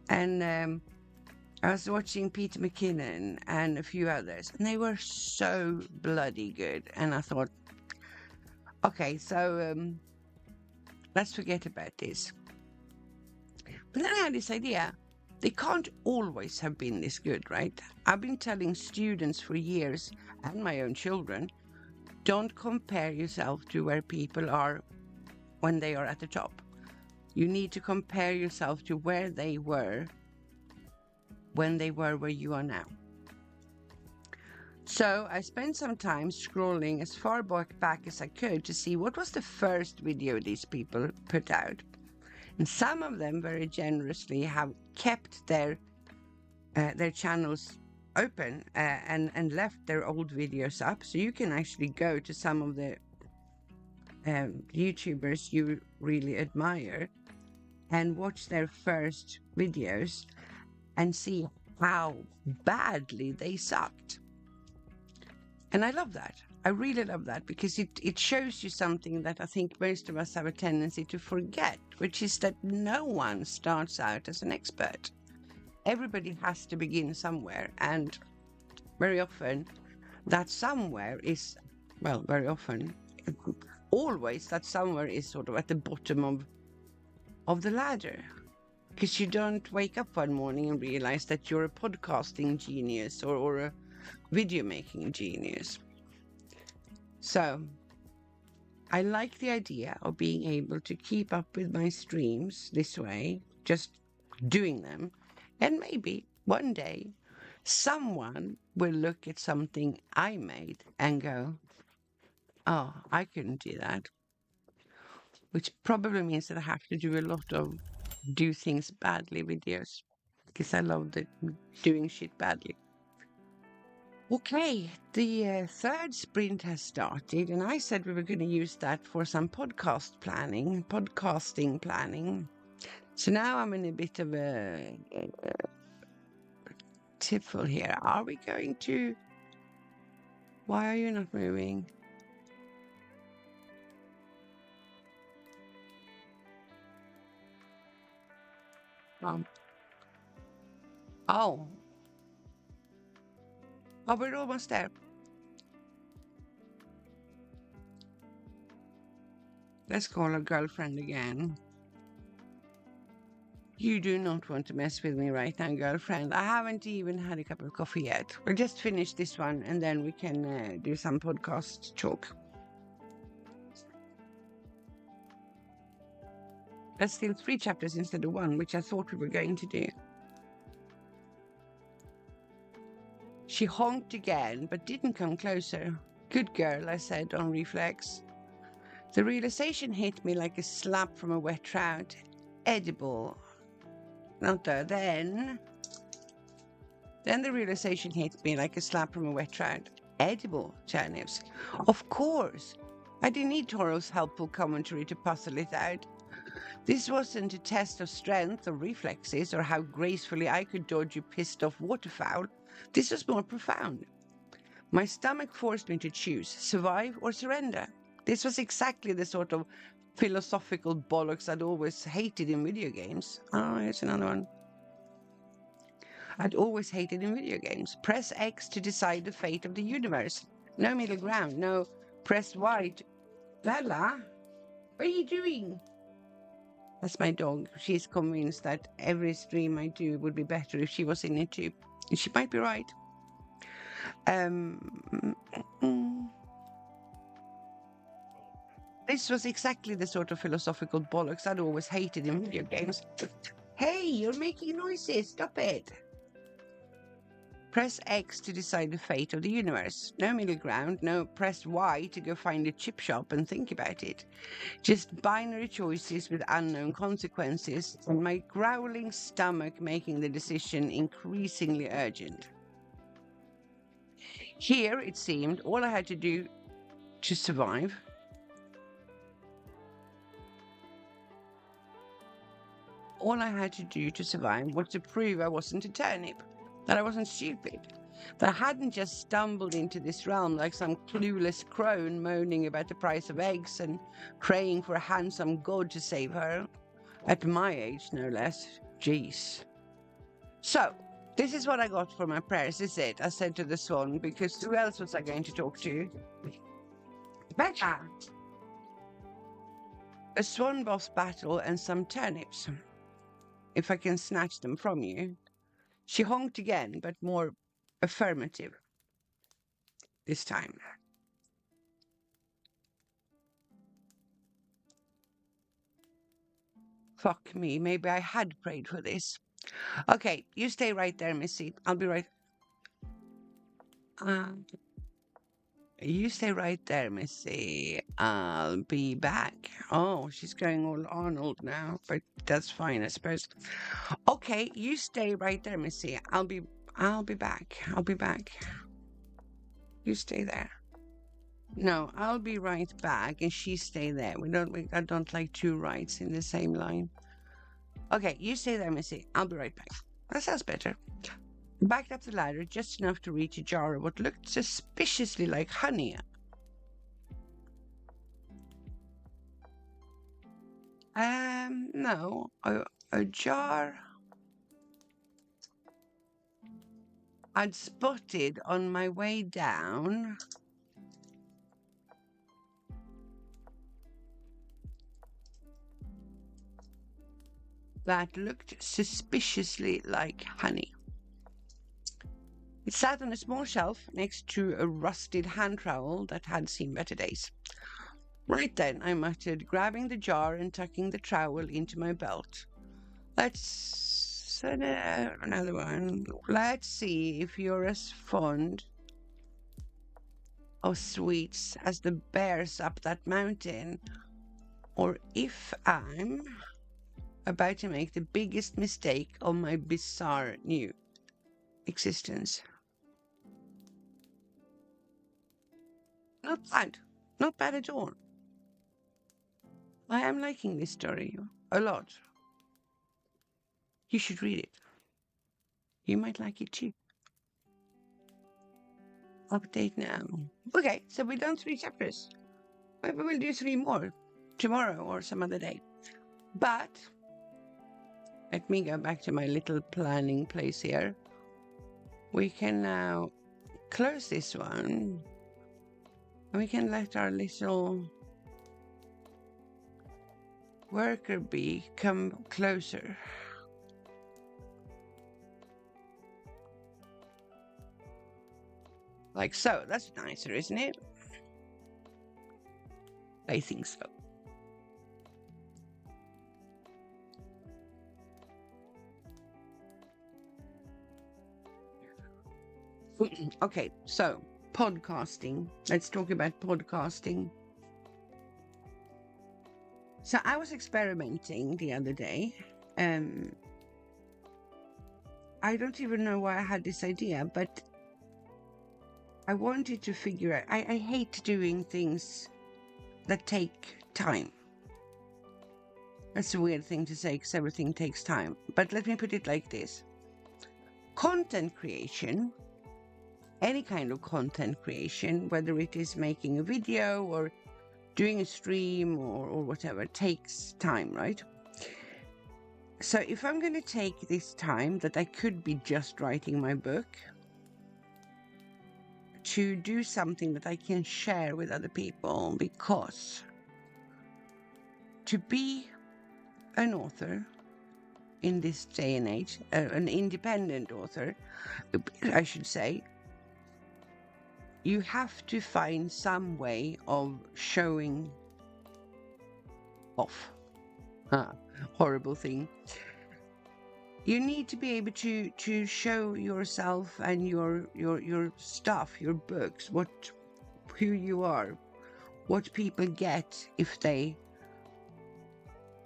and I was watching Peter McKinnon and a few others, and they were so bloody good. And I thought, okay, so let's forget about this. But then I had this idea. They can't always have been this good, right? I've been telling students for years, and my own children, don't compare yourself to where people are when they are at the top. You need to compare yourself to where they were when they were where you are now. So I spent some time scrolling as far back as I could to see what was the first video these people put out. And some of them very generously have kept their channels open and left their old videos up. So you can actually go to some of the YouTubers you really admire and watch their first videos and see how badly they sucked. And I love that. I really love that, because it shows you something that I think most of us have a tendency to forget, which is that no one starts out as an expert. Everybody has to begin somewhere, and very often that somewhere is, well, very often, always that somewhere is sort of at the bottom of the ladder. Because you don't wake up one morning and realize that you're a podcasting genius or a video making genius. So I like the idea of being able to keep up with my streams this way, just doing them. And maybe one day someone will look at something I made and go, oh, I couldn't do that. Which probably means that I have to do a lot of do things badly videos, because I love doing shit badly. Okay, the third sprint has started, and I said we were going to use that for some podcasting planning. So now I'm in a bit of a tiffle here. Are we going to... Why are you not moving? Oh, we're almost there. Let's call her girlfriend again. You do not want to mess with me right now, girlfriend. I haven't even had a cup of coffee yet. We'll just finish this one and then we can do some podcast talk. That's still 3 chapters instead of 1, which I thought we were going to do. She honked again, but didn't come closer. Good girl, I said on reflex. The realization hit me like a slap from a wet trout. Edible. Not there. Then the realization hit me like a slap from a wet trout. Edible turnips. Of course. I didn't need Toro's helpful commentary to puzzle it out. This wasn't a test of strength or reflexes or how gracefully I could dodge a pissed-off waterfowl. This was more profound. My stomach forced me to choose, survive or surrender. This was exactly the sort of philosophical bollocks I'd always hated in video games. Oh, here's another one. I'd always hated in video games. Press X to decide the fate of the universe. No middle ground. No, press Y to... Bella, what are you doing? That's my dog. She's convinced that every stream I do would be better if she was in it too. And she might be right. This was exactly the sort of philosophical bollocks I'd always hated in video games. Hey, you're making noises. Stop it. Press X to decide the fate of the universe. No middle ground. No, press Y to go find a chip shop and think about it. Just binary choices with unknown consequences, and my growling stomach making the decision increasingly urgent. Here, it seemed, all I had to do to survive all I had to do to survive was to prove I wasn't a turnip, that I wasn't stupid, that I hadn't just stumbled into this realm like some clueless crone moaning about the price of eggs and praying for a handsome god to save her. At my age, no less. Jeez. So, this is what I got for my prayers, is it? I said to the swan, because who else was I going to talk to? Becca! A swan boss battle and some turnips. If I can snatch them from you. She honked again, but more affirmative this time. Fuck me, maybe I had prayed for this. Okay, you stay right there, Missy. I'll be right... You stay right there, Missy. I'll be back. Oh, she's going all Arnold now, but that's fine, I suppose. Okay, you stay right there, Missy. I'll be back. I'll be back. You stay there. No, I'll be right back, and she stay there. I don't like two rights in the same line. Okay, you stay there, Missy. I'll be right back. That sounds better. Backed up the ladder just enough to reach a jar of what looked suspiciously like honey. No, a jar I'd spotted on my way down. That looked suspiciously like honey. It sat on a small shelf next to a rusted hand trowel that had seen better days. Right then, I muttered, grabbing the jar and tucking the trowel into my belt. Let's... another one. Let's see if you're as fond of sweets as the bears up that mountain, or if I'm about to make the biggest mistake of my bizarre new existence. Not bad. Not bad at all. I am liking this story a lot. You should read it. You might like it too. Update now. Okay, so we've done 3 chapters. Maybe we'll do 3 more tomorrow or some other day. But let me go back to my little planning place here. We can now close this one. And we can let our little worker bee come closer. Like so. That's nicer, isn't it? I think so. Okay, so podcasting. Let's talk about podcasting. So I was experimenting the other day. I don't even know why I had this idea, but I wanted to figure out... I hate doing things that take time. That's a weird thing to say because everything takes time. But let me put it like this. Content creation, any kind of content creation, whether it is making a video or doing a stream or whatever, takes time, right? So if I'm going to take this time that I could be just writing my book to do something that I can share with other people, because to be an author in this day and age, an independent author, I should say, you have to find some way of showing off. Horrible thing. You need to be able to show yourself and your stuff, your books, who you are, what people get if they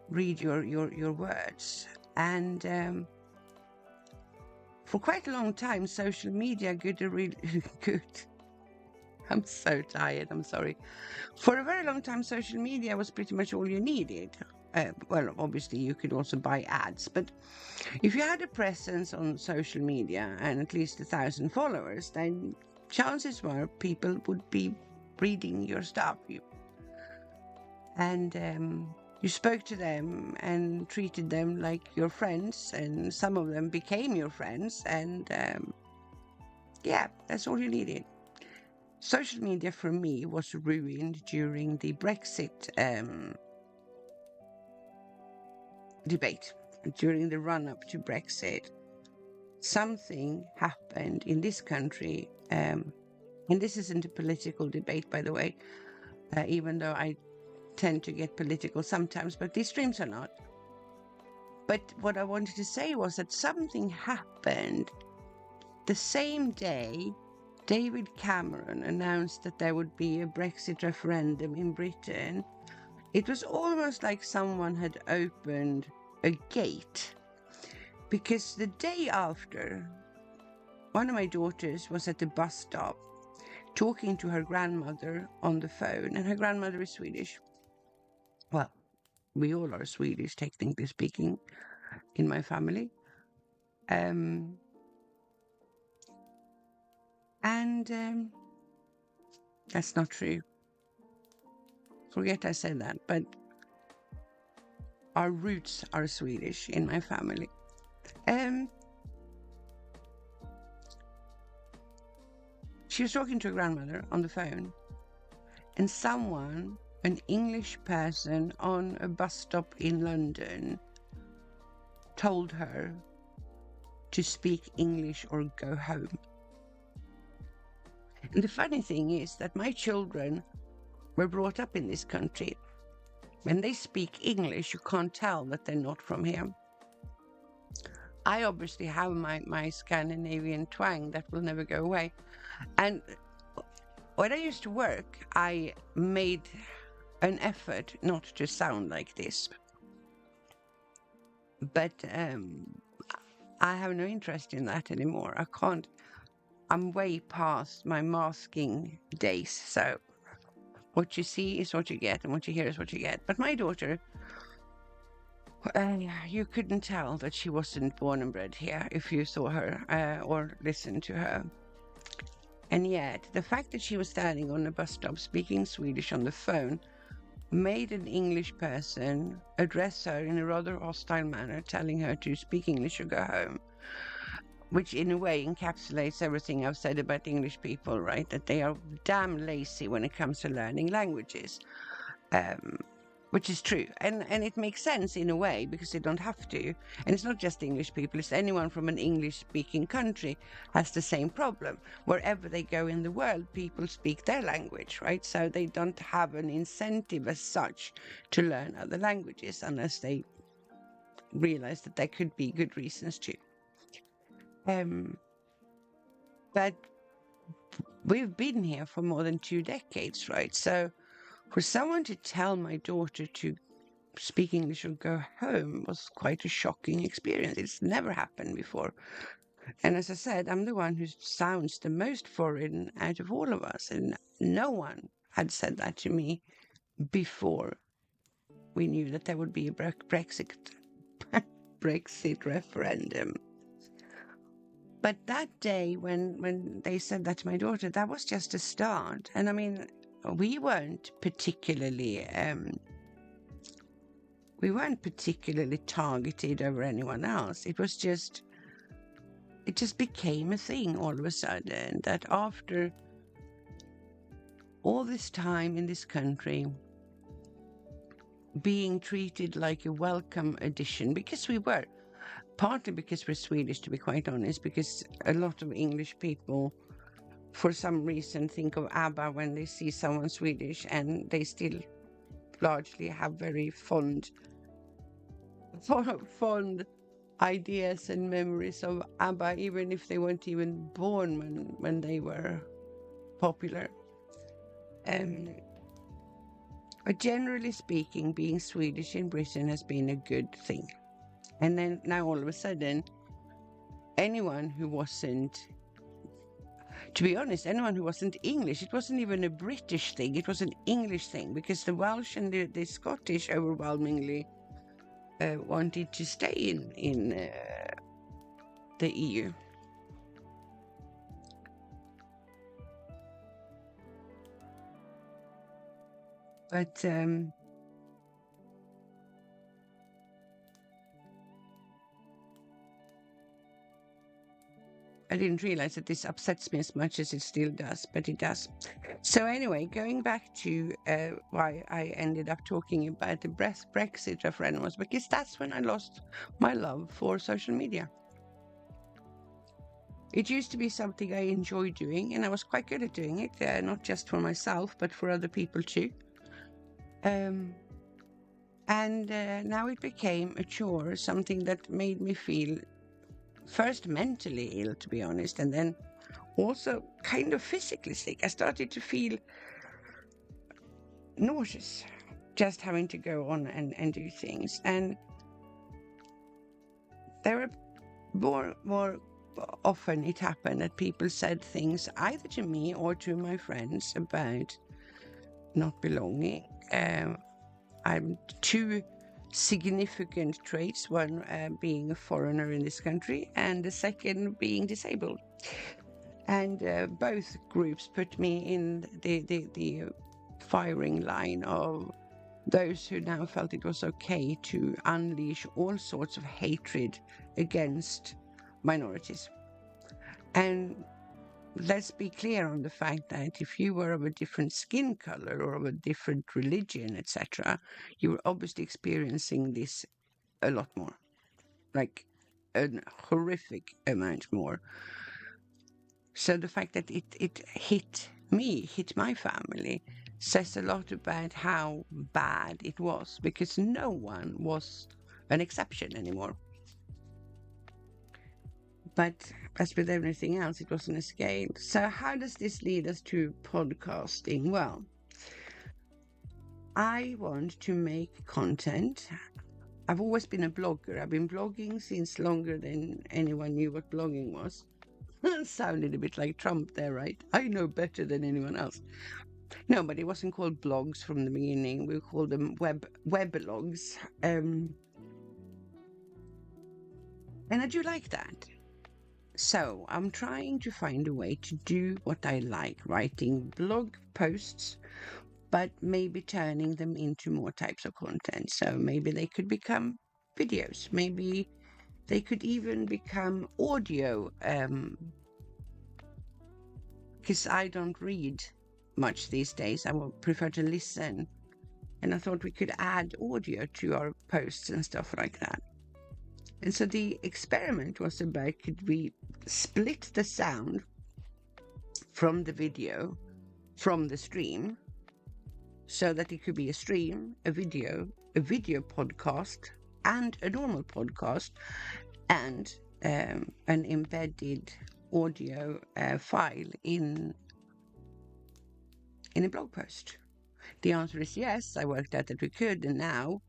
read your words. And for quite a long time, social media got a really good. I'm so tired, I'm sorry. For a very long time, social media was pretty much all you needed. well, obviously you could also buy ads, but if you had a presence on social media and at least 1,000 followers, then chances were people would be reading your stuff. You spoke to them and treated them like your friends, and some of them became your friends, and yeah, that's all you needed. Social media for me was ruined during the Brexit debate, during the run-up to Brexit. Something happened in this country, and this isn't a political debate, by the way, even though I tend to get political sometimes, but these streams are not. But what I wanted to say was that something happened the same day David Cameron announced that there would be a Brexit referendum in Britain. It was almost like someone had opened a gate, because the day after, one of my daughters was at the bus stop talking to her grandmother on the phone, and her grandmother is Swedish. Well, we all are Swedish, technically speaking, in my family. That's not true. Forget I said that, but our roots are Swedish in my family. She was talking to her grandmother on the phone, and someone, an English person on a bus stop in London, told her to speak English or go home. And the funny thing is that my children were brought up in this country. When they speak English, you can't tell that they're not from here. I obviously have my Scandinavian twang that will never go away. And when I used to work, I made an effort not to sound like this. But I have no interest in that anymore. I can't. I'm way past my masking days. So what you see is what you get, and what you hear is what you get. But my daughter, you couldn't tell that she wasn't born and bred here if you saw her or listened to her. And yet, the fact that she was standing on a bus stop speaking Swedish on the phone made an English person address her in a rather hostile manner, telling her to speak English or go home, which in a way encapsulates everything I've said about English people, right? That they are damn lazy when it comes to learning languages, which is true. And it makes sense in a way, because they don't have to. And it's not just English people, it's anyone from an English-speaking country has the same problem. Wherever they go in the world, people speak their language, right? So they don't have an incentive as such to learn other languages unless they realize that there could be good reasons to. But we've been here for more than 2 decades, right? So for someone to tell my daughter to speak English or go home was quite a shocking experience. It's never happened before. And as I said, I'm the one who sounds the most foreign out of all of us. And no one had said that to me before we knew that there would be a Brexit referendum. But that day when they said that to my daughter, that was just a start. And I mean, we weren't particularly targeted over anyone else. It just became a thing all of a sudden, that after all this time in this country, being treated like a welcome addition, because we were, partly because we're Swedish, to be quite honest, because a lot of English people, for some reason, think of ABBA when they see someone Swedish, and they still largely have very fond ideas and memories of ABBA, even if they weren't even born when they were popular. But generally speaking, being Swedish in Britain has been a good thing. And then now all of a sudden, anyone who wasn't, to be honest, anyone who wasn't English, it wasn't even a British thing, it was an English thing, because the Welsh and the Scottish overwhelmingly wanted to stay in the EU. But I didn't realize that this upsets me as much as it still does, but it does. So anyway, going back to why I ended up talking about the Brexit referendum was because that's when I lost my love for social media. It used to be something I enjoyed doing, and I was quite good at doing it, not just for myself, but for other people too. And now it became a chore, something that made me feel first mentally ill, to be honest, and then also kind of physically sick. I started to feel nauseous just having to go on and do things. And there were more often it happened that people said things either to me or to my friends about not belonging. I'm two significant traits, one being a foreigner in this country and the second being disabled. And both groups put me in the firing line of those who now felt it was okay to unleash all sorts of hatred against minorities. And let's be clear on the fact that if you were of a different skin color or of a different religion, etc., you were obviously experiencing this a lot more, like a horrific amount more. So the fact that it hit me, hit my family, says a lot about how bad it was, because no one was an exception anymore. But as with everything else, it was on a scale. So how does this lead us to podcasting? Well, I want to make content. I've always been a blogger. I've been blogging since longer than anyone knew what blogging was. Sounded a bit like Trump there, right? I know better than anyone else. No, but it wasn't called blogs from the beginning. We called them weblogs. And I do like that. So I'm trying to find a way to do what I like, writing blog posts, but maybe turning them into more types of content. So maybe they could become videos. Maybe they could even become audio, because I don't read much these days. I would prefer to listen. And I thought we could add audio to our posts and stuff like that. And so the experiment was about, could we split the sound from the video, from the stream, so that it could be a stream, a video podcast, and a normal podcast, and an embedded audio file in a blog post. The answer is yes. I worked out that we could, and now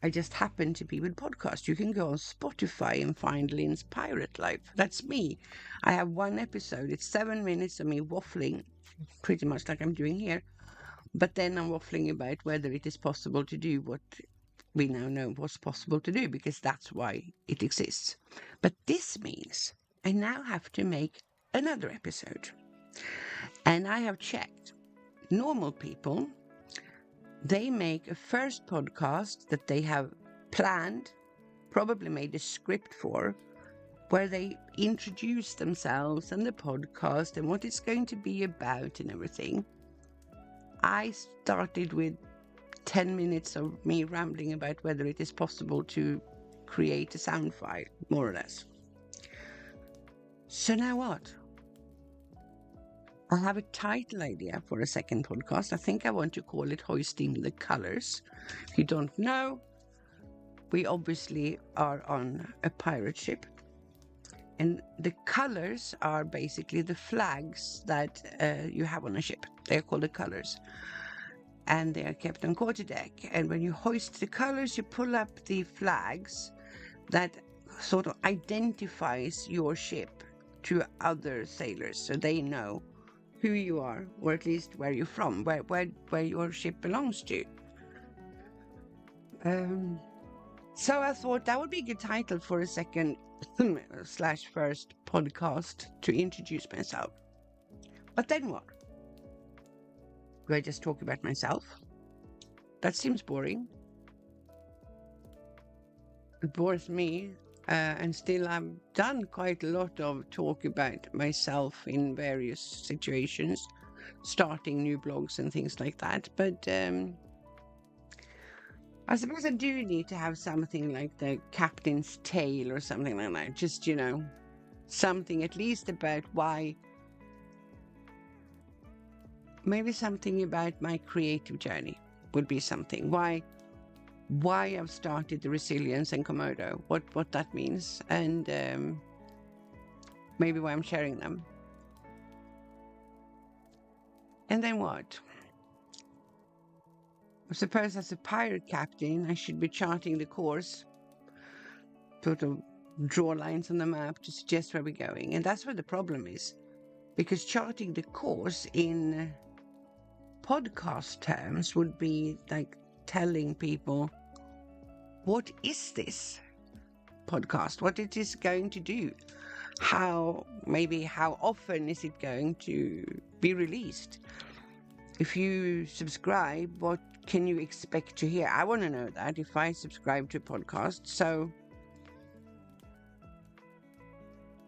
I just happen to be with podcasts. You can go on Spotify and find Lynn's Pirate Life. That's me. I have one episode. It's 7 minutes of me waffling, pretty much like I'm doing here. But then I'm waffling about whether it is possible to do what we now know was possible to do, because that's why it exists. But this means I now have to make another episode. And I have checked. Normal people, they make a first podcast that they have planned, probably made a script for, where they introduce themselves and the podcast and what it's going to be about and everything. I started with 10 minutes of me rambling about whether it is possible to create a sound file, more or less. So now what? I have a title idea for a second podcast. I think I want to call it Hoisting the Colors. If you don't know, we obviously are on a pirate ship. And the colors are basically the flags that you have on a ship. They're called the colors. And they are kept on quarterdeck. And when you hoist the colors, you pull up the flags that sort of identifies your ship to other sailors, so they know who you are, or at least where you're from, where your ship belongs to. So I thought that would be a good title for a second slash first podcast to introduce myself. But then what? Do I just talk about myself? That seems boring. It bores me. And still I've done quite a lot of talk about myself in various situations, starting new blogs and things like that. But I suppose I do need to have something like the captain's tale or something like that. Just, something at least about why. Maybe something about my creative journey would be something. Why I've started the Resilience and Komodo, what that means, and maybe why I'm sharing them. And then what? I suppose as a pirate captain, I should be charting the course, sort of draw lines on the map to suggest where we're going. And that's where the problem is, because charting the course in podcast terms would be like telling people, what is this podcast? What it is going to do? How often is it going to be released? If you subscribe, what can you expect to hear? I want to know that if I subscribe to a podcast. So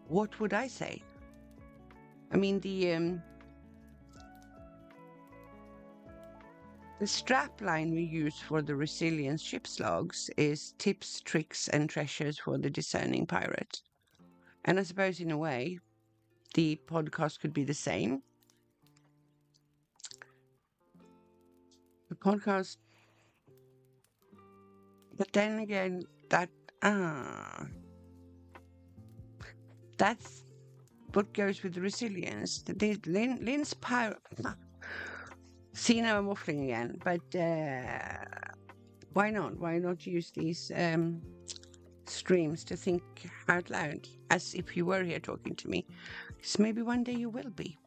what would I say? I mean, the strapline we use for the Resilience ship's logs is tips, tricks, and treasures for the discerning pirate. And I suppose in a way, the podcast could be the same. The podcast, but then again, that's what goes with the Resilience. Lynn's pirate. See, now I'm waffling again, but why not? Why not use these streams to think out loud as if you were here talking to me? Because maybe one day you will be.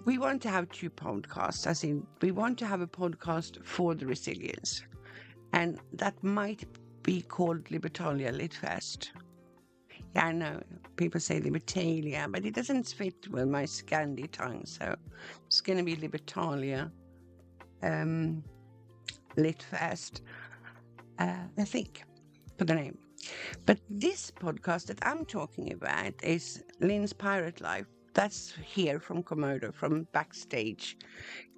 We want to have 2 podcasts, as in we want to have a podcast for the Resilience, and that might be called Libertalia Litfest. Yeah, I know people say Libertalia, but it doesn't fit with my Scandi tongue, so it's going to be Libertalia Litfest, I think, for the name. But this podcast that I'm talking about is Lynn's Pirate Life. That's here from Komodo, from backstage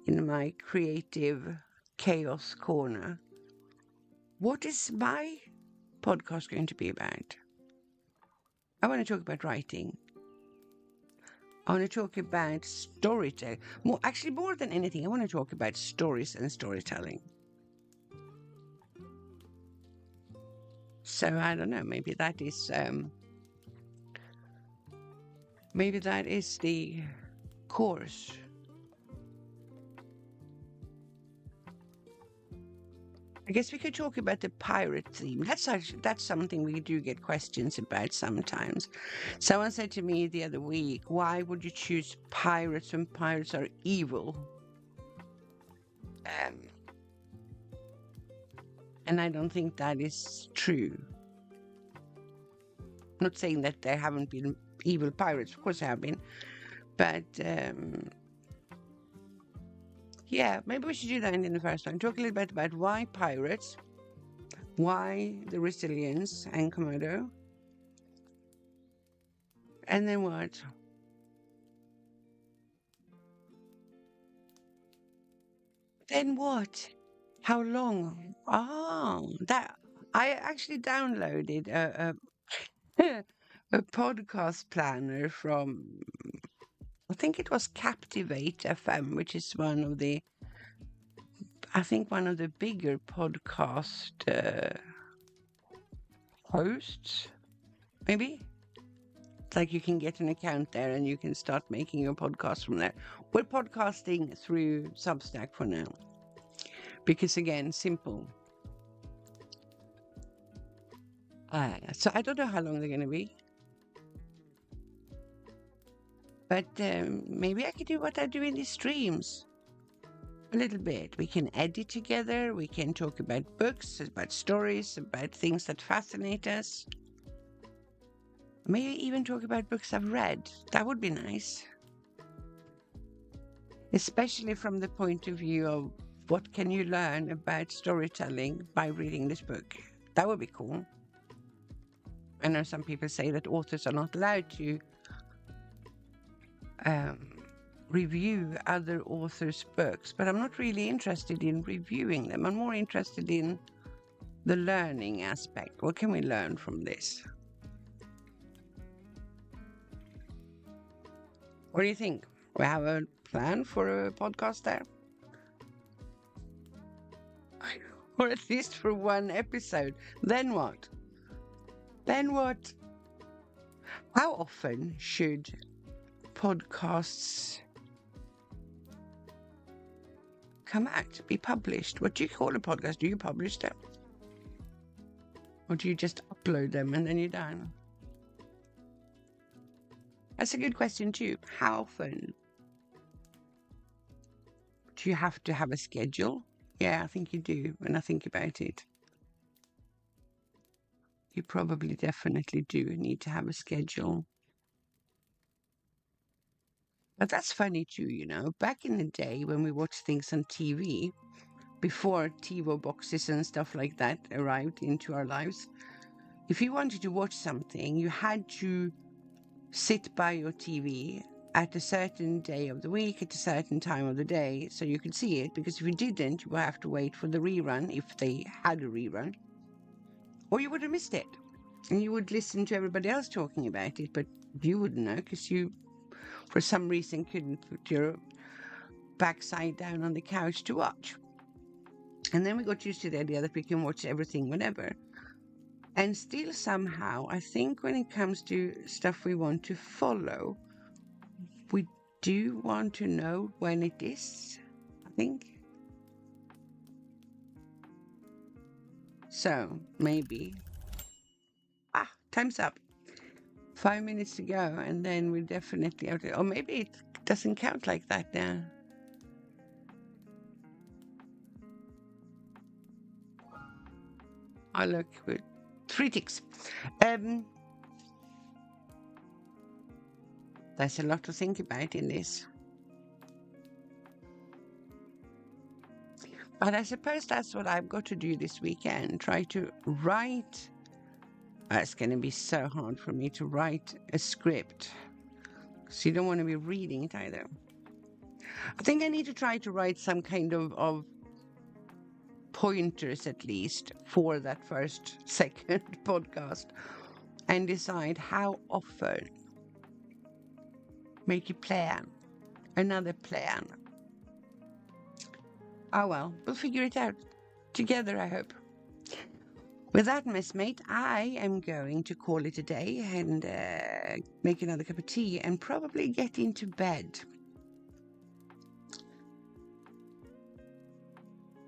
in my creative chaos corner. What is my podcast going to be about? I want to talk about writing. I want to talk about storytelling. More than anything, I want to talk about stories and storytelling. So I don't know, maybe that is the course. I guess we could talk about the pirate theme. That's something we do get questions about sometimes. Someone said to me the other week, why would you choose pirates when pirates are evil? And I don't think that is true. I'm not saying that there haven't been evil pirates. Of course there have been. But yeah, maybe we should do that in the first one. Talk a little bit about why pirates, why the Resilience and Komodo, and then what? Then what? How long? That I actually downloaded a podcast planner from, I think it was Captivate FM, which is one of the bigger podcast hosts, maybe. It's like you can get an account there and you can start making your podcast from there. We're podcasting through Substack for now. Because again, simple. So I don't know how long they're going to be. But maybe I could do what I do in these streams. a little bit. We can edit together. We can talk about books, about stories, about things that fascinate us. Maybe even talk about books I've read. That would be nice. Especially from the point of view of what can you learn about storytelling by reading this book. That would be cool. I know some people say that authors are not allowed to review other authors' books, but I'm not really interested in reviewing them. I'm more interested in the learning aspect. What can we learn from this? What do you think? We have a plan for a podcast there? Or at least for one episode. Then what? Then what? How often should podcasts come out, be published? What do you call a podcast? Do you publish them? Or do you just upload them and then you're done? That's a good question too. How often? Do you have to have a schedule? Yeah, I think you do when I think about it. You probably definitely do need to have a schedule. But that's funny too, you know. Back in the day when we watched things on TV, before TiVo boxes and stuff like that arrived into our lives, if you wanted to watch something, you had to sit by your TV at a certain day of the week, at a certain time of the day, so you could see it, because if you didn't, you would have to wait for the rerun, if they had a rerun, or you would have missed it. And you would listen to everybody else talking about it, but you wouldn't know, because you, for some reason, couldn't put your backside down on the couch to watch. And then we got used to the idea that we can watch everything whenever. And still somehow, I think when it comes to stuff we want to follow, we do want to know when it is, I think. So, maybe. Time's up. 5 minutes to go, and then we definitely have to, or maybe it doesn't count like that now. I look with 3 ticks. There's a lot to think about in this. But I suppose that's what I've got to do this weekend. Try to write. It's going to be so hard for me to write a script, because you don't want to be reading it either. I think I need to try to write some kind of pointers, at least, for that second podcast, and decide how often. Make a plan. Another plan. Oh well, we'll figure it out together, I hope. With that, Messmate, I am going to call it a day and make another cup of tea and probably get into bed.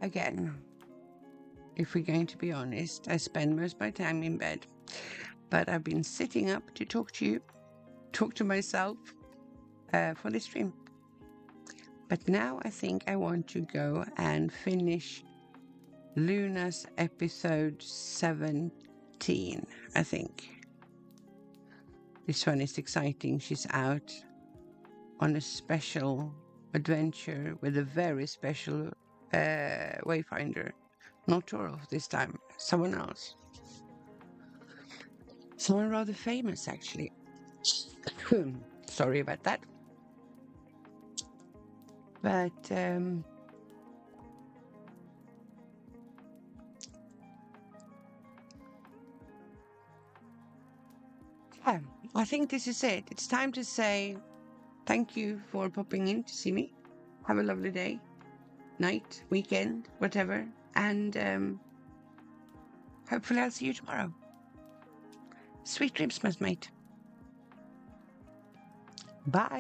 Again, if we're going to be honest, I spend most of my time in bed. But I've been sitting up to talk to you, talk to myself for this stream. But now I think I want to go and finish Luna's episode 17, I think. This one is exciting. She's out on a special adventure with a very special wayfinder. Not Torolf this time, someone else. Someone rather famous, actually. Sorry about that. But yeah, I think this is it. It's time to say thank you for popping in to see me. Have a lovely day, night, weekend, whatever. And hopefully I'll see you tomorrow. Sweet dreams, Messmate. Bye.